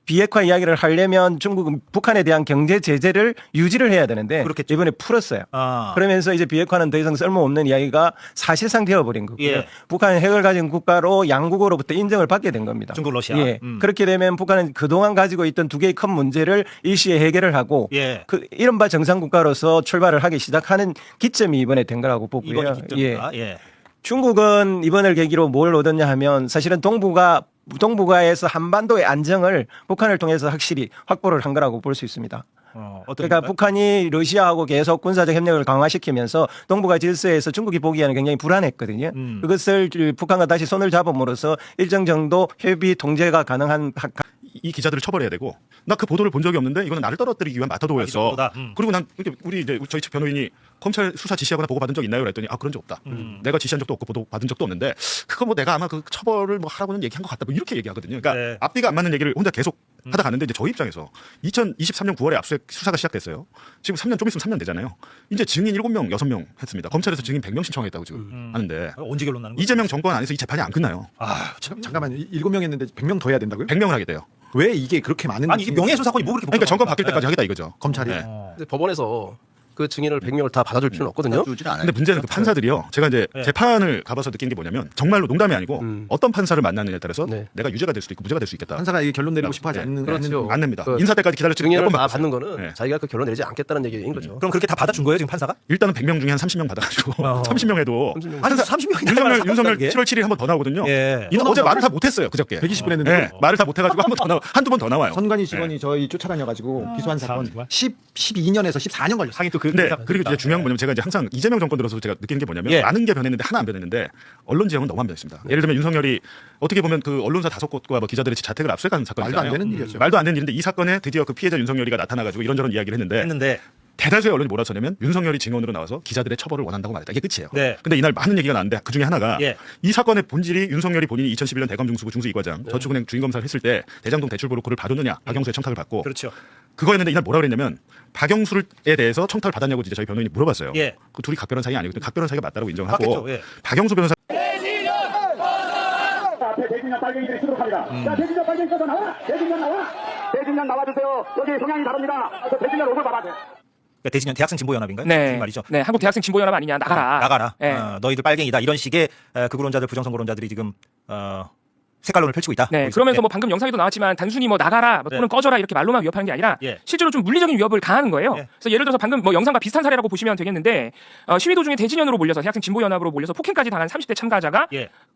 비핵화 이야기를 하려면 중국은 북한에 대한 경제 제재를 유지를 해야 되는데 이번에 풀었어요. 그러면서 이제 비핵화는 더 이상 쓸모없는 이야기가 사실상 되어버린 거고요. 북한은 핵을 가진 국가로 양국으로부터 인정을 받게 된 겁니다. 중국, 러시아. 그렇게 되면 북한은 그동안 가지고 있던 두 개의 큰 문제를 일시에 해결을 하고 이른바 정상국가로서 출발을 하기 시작하는 기점이 이번에 된 거라고 보고요. 중국은 이번을 계기로 뭘 얻었냐 하면 사실은 동북아에서 한반도의 안정을 북한을 통해서 확실히 확보를 한 거라고 볼 수 있습니다. 그러니까 북한이 러시아하고 계속 군사적 협력을 강화시키면서 동북아 질서에서 중국이 보기에는 굉장히 불안했거든요. 그것을 북한과 다시 손을 잡음으로써 일정 정도 협의 통제가 가능한 이 기자들을 처벌해야 되고 나 그 보도를 본 적이 없는데 이거는 나를 떨어뜨리기 위한 마타도였어. 그리고 난 우리 이제 저희 측 변호인이 검찰 수사 지시하거나 보고 받은 적 있나요? 그랬더니 그런 적 없다. 내가 지시한 적도 없고 보도 받은 적도 없는데 그거 뭐 내가 아마 그 처벌을 뭐 하라고는 얘기한 것 같다. 뭐 이렇게 얘기하거든요. 그러니까 앞뒤가 안 맞는 얘기를 혼자 계속 하다 가는데 이제 저희 입장에서 2023년 9월에 압수수색 수사가 시작됐어요. 지금 3년 좀 있으면 3년 되잖아요. 이제 증인 7명, 6명 했습니다. 검찰에서 증인 100명 신청했다고 지금 하는데 언제 결론 나는 거예요? 이재명 정권 안에서 이 재판이 안 끝나요. 잠깐만요. 7명 했는데 100명 더 해야 된다고요? 100명을 하게 돼요. 왜 이게 그렇게 많은 아니 이게 명예훼손 사건이 뭐 그렇게 그러니까 정권 바뀔 때까지 하겠다 이거죠. 검찰이. 근데 법원에서 그 증인을 100명을 다 받아줄 필요는 없거든요. 근데 문제는 그 판사들이요. 제가 이제 재판을 가봐서 느낀 게 뭐냐면 정말로 농담이 아니고 어떤 판사를 만나느냐에 따라서 내가 유죄가 될 수도 있고 무죄가 될 수 있겠다. 판사가 이 결론 내리고 싶어 하지 않는 그렇죠. 안 냅니다. 그 인사 때까지 기다릴 증인을 몇번 다 바꿨어요. 받는 거는 자기가 그 결론 내리지 않겠다는 얘기인 거죠. 그럼 그렇게 다 받아준 거예요 지금 판사가? 일단은 100명 중에 한 30명 받아가지고 30명 해도 아니 30명이 윤석열 7월 7일 한 번 더 나오거든요. 이는 어제 말을 다 못했어요 그저께. 120분 했는데 말을 다 못해가지고 한두 번 더 나와요. 선관위 직원이 저희 쫓아다녀가지고 기소한 사건 12년에서 14년 걸렸어요. 상이 또 근데 그리고 이제 중요한 건 뭐냐면 제가 이제 항상 이재명 정권 들어서 제가 느끼는 게 뭐냐면 많은 게 변했는데 하나 안 변했는데 언론 지형은 너무 안 변했습니다. 예를 들면 윤석열이 어떻게 보면 그 언론사 5곳과 뭐 기자들의 자택을 압수해간 사건이잖아요. 말도 안 되는 일이었죠. 말도 안 되는 일인데 이 사건에 드디어 그 피해자 윤석열이가 나타나가지고 이런저런 이야기를 했는데 대다수의 언론이 뭐라 썼냐면 윤석열이 증언으로 나와서 기자들의 처벌을 원한다고 말했다. 이게 끝이에요. 근데 이날 많은 얘기가 나왔는데 그 중에 하나가 이 사건의 본질이 윤석열이 본인이 2011년 대검중수부 중수이과장 저축은행 주인검사를 했을 때 대장동 대출 브로커를 봐줬느냐 박영수의 청탁을 받고 그렇죠. 그거였는데 이날 뭐라 그랬냐면 박영수에 대해서 청탁을 받았냐고 이제 저희 변호인이 물어봤어요. 그 둘이 각별한 사이 아니거든요. 각별한 사이가 맞다고 인정하고 박영수 변호사 앞에 대진령 빨갱이들이 수록합니다. 자, 대진령 빨갱이 써서 나와! 대진령 나와! 대진령 나와주세요. 여기 성향이 다릅니다. 대진령 얼굴 봐봐. 대진연 대학생 진보연합인가요? 네. 무슨 말이죠? 네, 한국 대학생 진보연합 아니냐, 나가라. 나가라. 네. 너희들 빨갱이다. 이런 식의 극우론자들, 부정선거론자들이 지금 색깔론을 펼치고 있다. 네, 그러면서 뭐 방금 영상에도 나왔지만 단순히 뭐 나가라 또는 꺼져라 이렇게 말로만 위협하는 게 아니라 실제로 좀 물리적인 위협을 가하는 거예요. 그래서 예를 들어서 방금 뭐 영상과 비슷한 사례라고 보시면 되겠는데 시위 도중에 대진연으로 몰려서 대학생 진보연합으로 몰려서 폭행까지 당한 30대 참가자가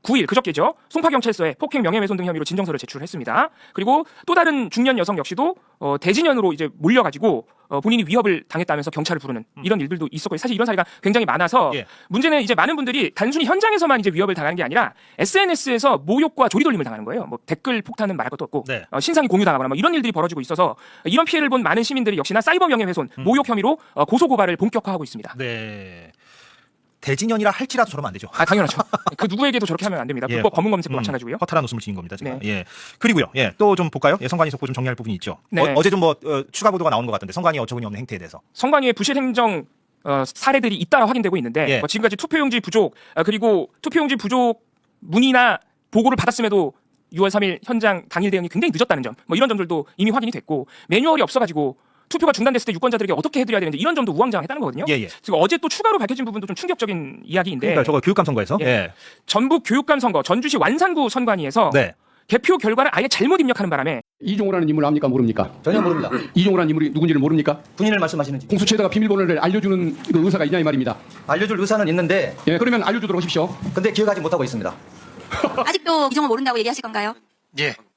9일 그저께죠. 송파경찰서에 폭행 명예훼손 등 혐의로 진정서를 제출했습니다. 그리고 또 다른 중년 여성 역시도 대진연으로 이제 몰려가지고 본인이 위협을 당했다면서 경찰을 부르는 이런 일들도 있었고 사실 이런 사례가 굉장히 많아서 문제는 이제 많은 분들이 단순히 현장에서만 이제 위협을 당하는 게 아니라 SNS에서 모욕과 조리돌림을 당하는 거예요. 뭐 댓글 폭탄은 말할 것도 없고 신상이 공유당하거나 뭐 이런 일들이 벌어지고 있어서 이런 피해를 본 많은 시민들이 역시나 사이버 명예훼손, 모욕 혐의로 고소 고발을 본격화하고 있습니다. 네. 대진연이라 할지라도 저러면 안 되죠. 당연하죠. 그 누구에게도 저렇게 하면 안 됩니다. 불법 검문 검색도 마찬가지고요. 허탈한 웃음을 지은 겁니다. 지금. 그리고요. 또 좀 볼까요? 성관위 속보 좀 정리할 부분이 있죠. 어제 좀 뭐 추가 보도가 나오는 것 같은데 성관위 어처구니 없는 행태에 대해서. 성관위의 부실 행정 사례들이 잇따라 확인되고 있는데 뭐 지금까지 투표용지 부족 그리고 투표용지 부족 문의나 보고를 받았음에도 6월 3일 현장 당일 대응이 굉장히 늦었다는 점, 뭐 이런 점들도 이미 확인이 됐고 매뉴얼이 없어가지고 투표가 중단됐을 때 유권자들에게 어떻게 해드려야 되는지 이런 점도 우왕좌왕했다는 거거든요. 그리고 어제 또 추가로 밝혀진 부분도 좀 충격적인 이야기인데. 그러니까 저거 교육감 선거에서. 전북 교육감 선거 전주시 완산구 선관위에서 개표 결과를 아예 잘못 입력하는 바람에 이종호라는 인물 압니까 모릅니까? 전혀 모릅니다. 이종호라는 인물이 누군지를 모릅니까? 군인을 말씀하시는지. 공수처에다가 비밀번호를 알려주는 그 의사가 있냐 이 말입니다. 알려줄 의사는 있는데. 그러면 알려주도록 하십시오. 근데 기억하지 못하고 있습니다. 아직도 이종호 모른다고 얘기하실 건가요?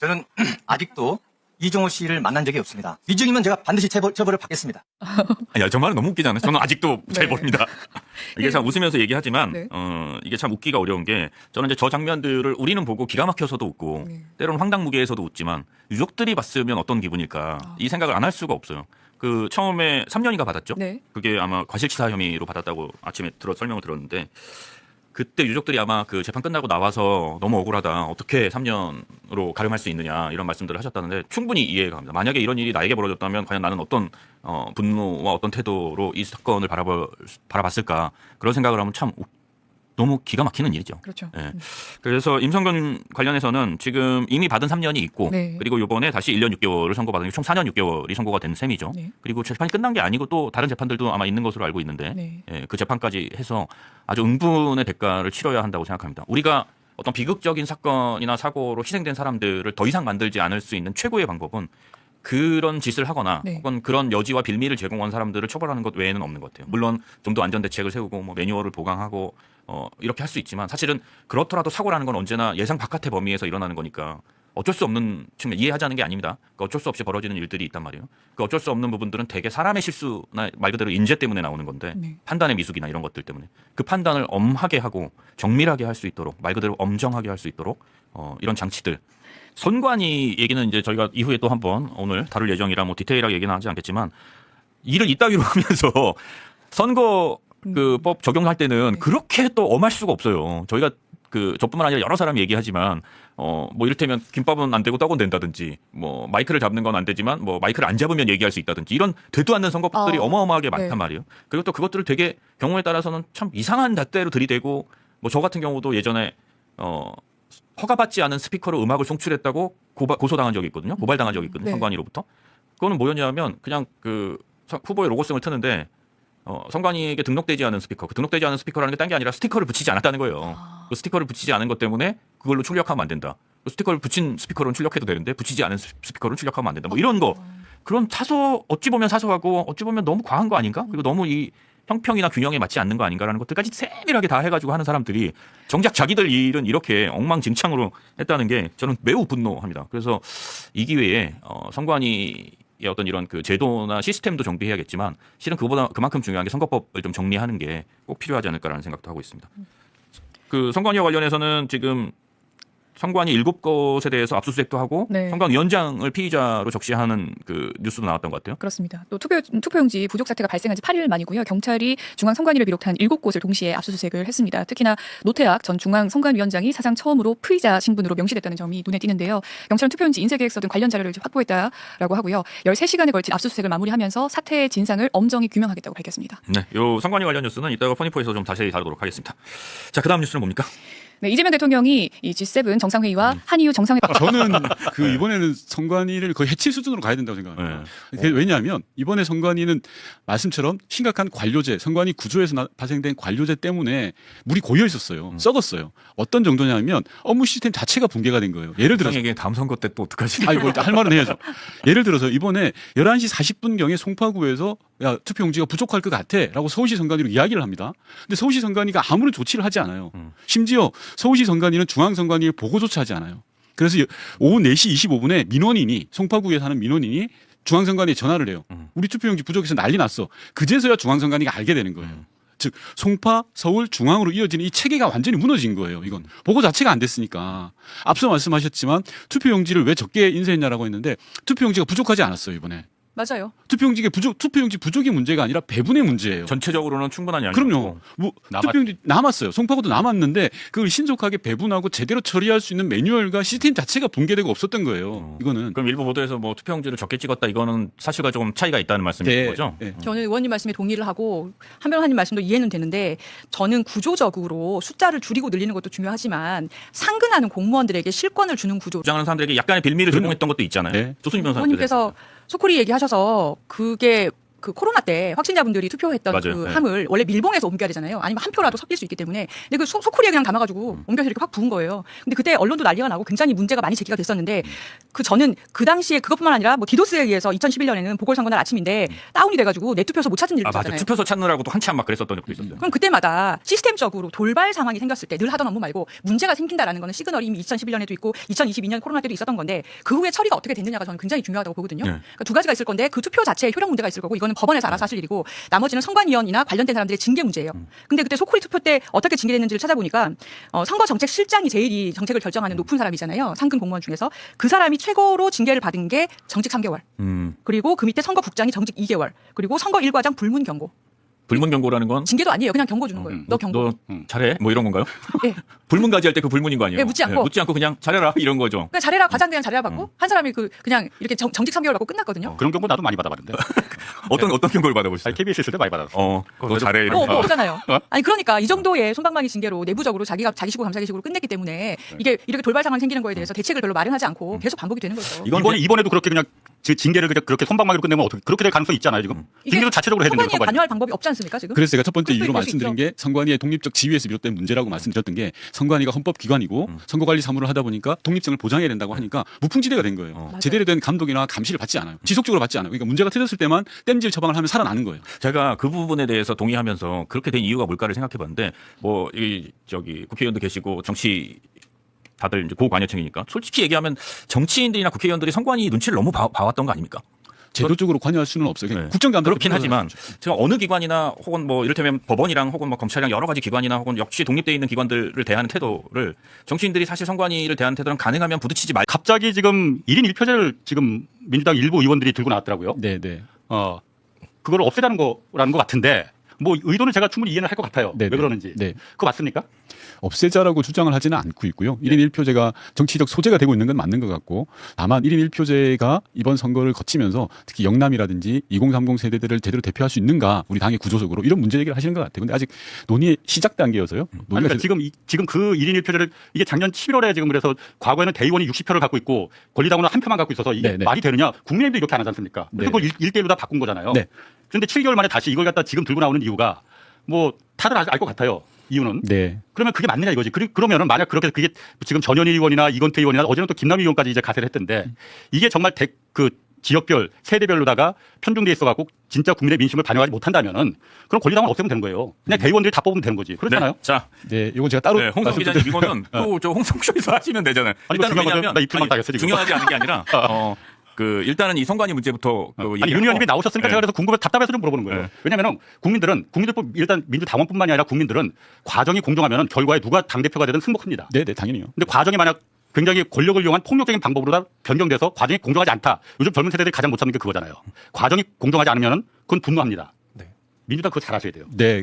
저는 아직도 이종호 씨를 만난 적이 없습니다. 이중이면 제가 반드시 처벌을 받겠습니다. 야, 저 말은 너무 웃기지 않아요? 저는 아직도 잘 모릅니다. 이게 참 웃으면서 얘기하지만 이게 참 웃기가 어려운 게 저는 이제 저 장면들을 우리는 보고 기가 막혀서도 웃고 때로는 황당무계에서도 웃지만 유족들이 봤으면 어떤 기분일까 이 생각을 안 할 수가 없어요. 그 처음에 3년인가 받았죠? 그게 아마 과실치사 혐의로 받았다고 아침에 설명을 들었는데 그때 유족들이 아마 그 재판 끝나고 나와서 너무 억울하다. 어떻게 3년으로 가름할 수 있느냐 이런 말씀들을 하셨다는데 충분히 이해가 갑니다. 만약에 이런 일이 나에게 벌어졌다면 과연 나는 어떤 분노와 어떤 태도로 이 사건을 바라봤을까 그런 생각을 하면 참 너무 기가 막히는 일이죠. 그렇죠. 그래서 임성근 관련해서는 지금 이미 받은 3년이 있고 그리고 이번에 다시 1년 6개월을 선고받은 게 총 4년 6개월이 선고가 된 셈이죠. 그리고 재판이 끝난 게 아니고 또 다른 재판들도 아마 있는 것으로 알고 있는데 그 재판까지 해서 아주 응분의 대가를 치러야 한다고 생각합니다. 우리가 어떤 비극적인 사건이나 사고로 희생된 사람들을 더 이상 만들지 않을 수 있는 최고의 방법은 그런 짓을 하거나 혹은 그런 여지와 빌미를 제공한 사람들을 처벌하는 것 외에는 없는 것 같아요. 물론 좀 더 안전 대책을 세우고 뭐 매뉴얼을 보강하고 이렇게 할 수 있지만 사실은 그렇더라도 사고라는 건 언제나 예상 바깥의 범위에서 일어나는 거니까 어쩔 수 없는 측면 이해하자는 게 아닙니다. 그러니까 어쩔 수 없이 벌어지는 일들이 있단 말이에요. 그 어쩔 수 없는 부분들은 대개 사람의 실수나 말 그대로 인재 때문에 나오는 건데 판단의 미숙이나 이런 것들 때문에 그 판단을 엄하게 하고 정밀하게 할 수 있도록 말 그대로 엄정하게 할 수 있도록 이런 장치들 선관위 얘기는 이제 저희가 이후에 또 한번 오늘 다룰 예정이라 뭐 디테일하게 얘기는 하지 않겠지만 일을 이따위로 하면서 선거 그 법 적용할 때는 그렇게 또 엄할 수가 없어요. 저희가 저뿐만 아니라 여러 사람이 얘기하지만 뭐 이를테면 김밥은 안 되고 떡은 된다든지 뭐 마이크를 잡는 건 안 되지만 뭐 마이크를 안 잡으면 얘기할 수 있다든지 이런 되도 않는 선거법들이 어마어마하게 많단 말이에요. 그리고 또 그것들을 되게 경우에 따라서는 참 이상한 잣대로 들이대고 뭐 저 같은 경우도 예전에 허가받지 않은 스피커로 음악을 송출했다고 고소당한 적이 있거든요. 고발당한 적이 있거든요. 선관위로부터. 그거는 뭐였냐면 그냥 후보의 로고송을 트는데 선관위에게 등록되지 않은 스피커, 등록되지 않은 스피커라는 게 딴 게 아니라 스티커를 붙이지 않았다는 거예요. 그 스티커를 붙이지 않은 것 때문에 그걸로 출력하면 안 된다. 그 스티커를 붙인 스피커로는 출력해도 되는데 붙이지 않은 스피커로는 출력하면 안 된다. 뭐 이런 거. 그런 어찌 보면 사소하고 어찌 보면 너무 과한 거 아닌가? 그리고 너무 이 형평이나 균형에 맞지 않는 거 아닌가라는 것들까지 세밀하게 다 해가지고 하는 사람들이 정작 자기들 일은 이렇게 엉망진창으로 했다는 게 저는 매우 분노합니다. 그래서 이 기회에 선관위 어떤 이런 제도나 시스템도 정비해야겠지만 실은 그만큼 중요한 게 선거법을 좀 정리하는 게 꼭 필요하지 않을까라는 생각도 하고 있습니다. 선관위와 관련해서는 지금 선관위 7곳에 대해서 압수수색도 하고 선관위원장을 피의자로 적시하는 뉴스도 나왔던 것 같아요. 그렇습니다. 또 투표용지 부족 사태가 발생한 지 8일 만이고요. 경찰이 중앙선관위를 비롯한 7곳을 동시에 압수수색을 했습니다. 특히나 노태학 전 중앙선관위원장이 사상 처음으로 피의자 신분으로 명시됐다는 점이 눈에 띄는데요. 경찰은 투표용지 인쇄계획서 등 관련 자료를 확보했다라고 하고요. 13시간에 걸친 압수수색을 마무리하면서 사태의 진상을 엄정히 규명하겠다고 밝혔습니다. 네, 요 선관위 관련 뉴스는 이따가 퍼니포에서 좀 자세히 다루도록 하겠습니다. 자, 그다음 뉴스는 뭡니까? 네, 이재명 대통령이 이 G7 정상회의와 한이유 정상회의 저는 이번에는 선관위를 거의 해칠 수준으로 가야 된다고 생각합니다. 왜냐하면 이번에 선관위는 말씀처럼 심각한 관료제, 선관위 구조에서 발생된 관료제 때문에 물이 고여 있었어요. 썩었어요. 어떤 정도냐면 업무 시스템 자체가 붕괴가 된 거예요. 예를 들어서 이게 다음 선거 때 또 어떡하지? 아이고, 할 말은 해야죠. 예를 들어서 이번에 11시 40분경에 송파구에서 야, 투표용지가 부족할 것 같아라고 서울시 선관위로 이야기를 합니다. 근데 서울시 선관위가 아무런 조치를 하지 않아요. 심지어 서울시 선관위는 중앙선관위에 보고조차 하지 않아요. 그래서 오후 4시 25분에 송파구에 사는 민원인이 중앙선관위에 전화를 해요. 우리 투표용지 부족해서 난리 났어. 그제서야 중앙선관위가 알게 되는 거예요. 즉 송파, 서울, 중앙으로 이어지는 이 체계가 완전히 무너진 거예요. 이건 보고 자체가 안 됐으니까. 앞서 말씀하셨지만 투표용지를 왜 적게 인쇄했냐라고 했는데 투표용지가 부족하지 않았어요, 이번에. 맞아요. 투표용지 부족이 문제가 아니라 배분의 문제예요. 전체적으로는 충분한 양이. 그럼요. 투표용지 남았어요. 송파구도 남았는데 그걸 신속하게 배분하고 제대로 처리할 수 있는 매뉴얼과 시스템 자체가 붕괴되고 없었던 거예요. 이거는. 그럼 일부 보도에서 뭐 투표용지를 적게 찍었다 이거는 사실과 조금 차이가 있다는 말씀이신 거죠? 네. 저는 의원님 말씀에 동의를 하고 한변호사님 말씀도 이해는 되는데 저는 구조적으로 숫자를 줄이고 늘리는 것도 중요하지만 상근하는 공무원들에게 실권을 주는 구조. 주장하는 사람들에게 약간의 빌미를 제공했던 것도 있잖아요. 네. 조순임 변호사. 의원님께서 소쿠리 얘기하셔서 그게 코로나 때 확진자분들이 투표했던 맞아요. 함을 원래 밀봉해서 옮겨야 되잖아요. 아니면 한 표라도 섞일 수 있기 때문에. 근데 소쿠리에 그냥 담아가지고 옮겨서 이렇게 확 부은 거예요. 근데 그때 언론도 난리가 나고 굉장히 문제가 많이 제기가 됐었는데 저는 그 당시에 그것뿐만 아니라 뭐 디도스에 의해서 2011년에는 보궐선거날 아침인데 다운이 돼가지고 내 투표소 못 찾은 일도 있었잖아요. 맞아. 투표소 찾느라고도 한참 막 그랬었던 적도 있었어요. 그럼 그때마다 시스템적으로 돌발 상황이 생겼을 때 늘 하던 업무 말고 문제가 생긴다라는 거는 시그널이 이미 2011년에도 있고 2022년 코로나 때도 있었던 건데 그 후에 처리가 어떻게 됐느냐가 저는 굉장히 중요하다고 보거든요. 그러니까 두 가지가 있을 건데 그 투표 자체에 효력 문제가 있을 거고 이거는 법원에서 알아서 하실 일이고 나머지는 선관위원이나 관련된 사람들의 징계 문제예요. 근데 그때 소쿠리 투표 때 어떻게 징계됐는지를 찾아보니까 선거정책실장이 제일 정책을 결정하는 높은 사람이잖아요. 상근 공무원 중에서 그 사람이 최고로 징계를 받은 게 정직 3개월. 그리고 그 밑에 선거국장이 정직 2개월. 그리고 선거 1과장 불문 경고. 불문 경고라는 건 징계도 아니에요. 그냥 경고 주는 거예요. 너 경고. 너 잘해? 뭐 이런 건가요? 네. 불문까지 할 때 그 불문인 거 아니에요? 네, 묻지 않고 그냥 잘해라 이런 거죠. 그러니까 잘해라 과장 그냥 잘해라 받고 한 사람이 그냥 이렇게 정직 3개월 받고 끝났거든요. 그런 경고 나도 많이 받아봤는데. 어떤 경고를 받아보셨어요? KBS 있을 때 많이 받았어. 너 잘해. 이런 거. 그러잖아요. 아니 그러니까 이 정도의 손방망이 징계로 내부적으로 자기 시고 감사기식으로 끝냈기 때문에 이게 이렇게 돌발 상황 생기는 거에 대해서 대책을 별로 마련하지 않고 계속 반복이 되는 거죠. 이번에도 그렇게 그냥 징계를 그렇게 손방망이로 끝내면 어떻게 그렇게 될 가능성이 있잖아요 지금. 징계도 자체적으로 해야 되는데. 선관위에 관여할 방법이 없지 않습니까 지금? 그래서 제가 첫 번째 이유로 말씀드린 게 선관위의 독립적 지위에서 비롯된 문제라고 말씀드렸던 게 선관위가 헌법기관이고 선거관리 사무를 하다 보니까 독립성을 보장해야 된다고 하니까 무풍지대가 된 거예요. 제대로 된 감독이나 감시를 받지 않아요. 지속적으로 받지 않아요. 그러니까 문제가 터졌을 때만 땜질 처방을 하면 살아나는 거예요. 제가 그 부분에 대해서 동의하면서 그렇게 된 이유가 뭘까를 생각해봤는데 국회의원도 계시고 정치 다들 이제 고관여층이니까 솔직히 얘기하면 정치인들이나 국회의원들이 선관위 눈치를 너무 봐왔던 거 아닙니까? 제도적으로 관여할 수는 없어요. 네. 국정감사 그렇긴 하지만 제가 어느 기관이나 혹은 뭐 이를테면 법원이랑 혹은 뭐 검찰이랑 여러 가지 기관이나 혹은 역시 독립되어 있는 기관들을 대하는 태도를 정치인들이 사실 선관위를 대하는 태도는 가능하면 부딪히지 말. 갑자기 지금 1인 1표제를 지금 민주당 일부 의원들이 들고 나왔더라고요. 네네. 그걸 없애자는 거라는 것 같은데 뭐 의도는 제가 충분히 이해는 할 것 같아요. 네네. 왜 그러는지. 네. 그거 맞습니까? 없애자라고 주장을 하지는 않고 있고요. 1인 1표제가 정치적 소재가 되고 있는 건 맞는 것 같고 다만 1인 1표제가 이번 선거를 거치면서 특히 영남이라든지 2030 세대들을 제대로 대표할 수 있는가 우리 당의 구조적으로 이런 문제 얘기를 하시는 것 같아요. 근데 아직 논의의 시작 단계여서요. 그러니까 지금 그 1인 1표제를 이게 작년 11월에 지금 그래서 과거에는 대의원이 60표를 갖고 있고 권리당원은 한 표만 갖고 있어서 이게 네네. 말이 되느냐. 국민의힘도 이렇게 안 하지 않습니까? 그래서 그걸 1대1로 다 바꾼 거잖아요. 네. 그런데 7개월 만에 다시 이걸 갖다 지금 들고 나오는 이유가 뭐 다들 알 것 같아요. 이유는. 네. 그러면 그게 맞느냐 이거지. 그러면은 만약 그렇게 그게 지금 전현희 의원이나 이건태 의원이나 어제는 또 김남희 의원까지 이제 가세를 했던데 이게 정말 그 지역별 세대별로다가 편중돼 있어갖고 진짜 국민의 민심을 반영하지 못한다면은 그럼 권리당원 없애면 되는 거예요. 그냥 대의원들이 다 뽑으면 되는 거지. 그렇잖아요. 네. 자, 네, 이건 제가 따로. 네, 홍성 기자님 이거는 또 저 홍성쇼에서 하시면 되잖아요. 일단은 왜냐면 나 이틀만 당했어 지금. 중요하지 않은 게 아니라 일단은 이 선관위 문제부터 아니 윤 의원님이 나오셨으니까 제가 그래서 궁금해 답답해서 좀 물어보는 거예요. 왜냐하면 국민들뿐 일단 민주당원뿐만이 아니라 국민들은 과정이 공정하면 결과에 누가 당대표가 되든 승복합니다. 네, 당연히요. 근데 과정이 만약 굉장히 권력을 이용한 폭력적인 방법으로 다 변경돼서 과정이 공정하지 않다. 요즘 젊은 세대들이 가장 못 참는 게 그거잖아요. 과정이 공정하지 않으면 그건 분노합니다. 민주당 그거 잘 하셔야 돼요. 네.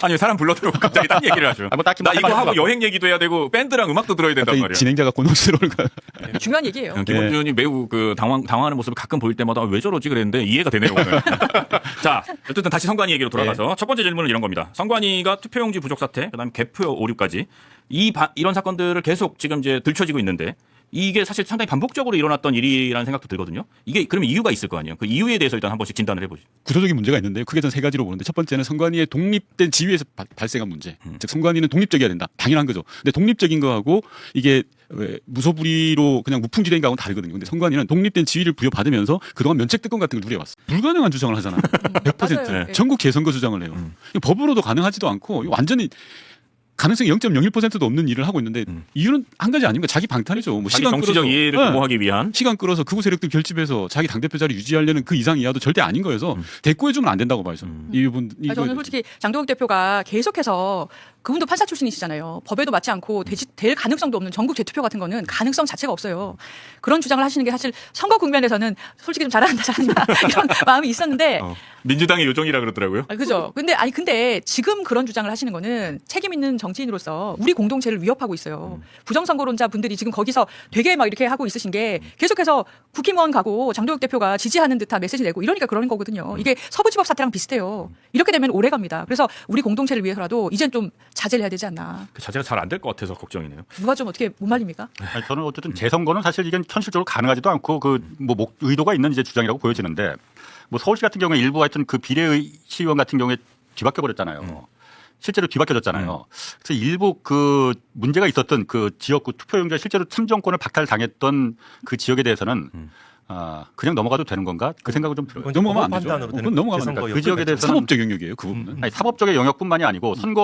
아니 사람 불러들고 갑자기 딴 얘기를 하죠. 나 이거 하고 여행 얘기도 해야 되고 밴드랑 음악도 들어야 된단 말이야. 진행자가 곤혹스러울 거야. 중요한 얘기예요. 김원준이 매우 그 당황하는 모습을 가끔 보일 때마다 왜 저러지 그랬는데 이해가 되네요. 오늘. 자, 어쨌든 다시 선관위 얘기로 돌아가서 첫 번째 질문은 이런 겁니다. 선관위가 투표용지 부족 사태, 그다음에 개표 오류까지 이런 사건들을 계속 지금 이제 들춰지고 있는데. 이게 사실 상당히 반복적으로 일어났던 일이라는 생각도 들거든요. 이게 그러면 이유가 있을 거 아니에요. 그 이유에 대해서 일단 한 번씩 진단을 해보죠. 구조적인 문제가 있는데요. 크게 전 세 가지로 보는데 첫 번째는 선관위의 독립된 지위에서 발생한 문제. 즉 선관위는 독립적이어야 된다. 당연한 거죠. 근데 독립적인 거하고 이게 왜 무소불위로 그냥 무풍지대인 거하고는 다르거든요. 근데 선관위는 독립된 지위를 부여받으면서 그동안 면책특권 같은 걸 누려왔어. 불가능한 주장을 하잖아요. 100%. 맞아요. 전국 재선거 주장을 해요. 법으로도 가능하지도 않고 완전히 가능성이 0.01%도 없는 일을 하고 있는데 이유는 한 가지 아닙니까? 자기 방탄이죠. 뭐 자기 정치적 이해를 도모하기 위한 시간 끌어서 극우 세력들 결집해서 자기 당대표 자리 유지하려는 그 이상 이하도 절대 아닌 거여서 대꾸해주면 안 된다고 봐요. 이 부분. 저는 솔직히 장도혁 대표가 계속해서 그분도 판사 출신이시잖아요. 법에도 맞지 않고 될 가능성도 없는 전국 재투표 같은 거는 가능성 자체가 없어요. 그런 주장을 하시는 게 사실 선거 국면에서는 솔직히 좀 잘한다 이런 마음이 있었는데 민주당의 요정이라 그러더라고요. 그죠. 근데 지금 그런 주장을 하시는 거는 책임 있는 정치인으로서 우리 공동체를 위협하고 있어요. 부정선거론자 분들이 지금 거기서 되게 막 이렇게 하고 있으신 게 계속해서 국힘의원 가고 장도혁 대표가 지지하는 듯한 메시지 내고 이러니까 그러는 거거든요. 이게 서부지법 사태랑 비슷해요. 이렇게 되면 오래 갑니다. 그래서 우리 공동체를 위해서라도 이젠 좀 자제를 해야 되지 않나. 그 자제가 잘 안 될 것 같아서 걱정이네요. 누가 좀 어떻게 못 말립니까? 아니, 저는 어쨌든 재선거는 사실 이게 현실적으로 가능하지도 않고 뭐 의도가 있는 이제 주장이라고 보여지는데 뭐 서울시 같은 경우에 일부 하여튼 그 비례시의원 같은 경우에 뒤바뀌어 버렸잖아요. 실제로 뒤바뀌어졌잖아요. 그래서 일부 그 문제가 있었던 그 지역구 투표용지가 실제로 참정권을 박탈당했던 그 지역에 대해서는 그냥 넘어가도 되는 건가? 그 생각은 좀 들어요. 넘어가면 안 되죠. 그건 넘어가면 안 돼요. 그 지역에 대해서는 사법적 영역이에요. 그 부분은. 아니, 사법적의 영역뿐만이 아니고 선거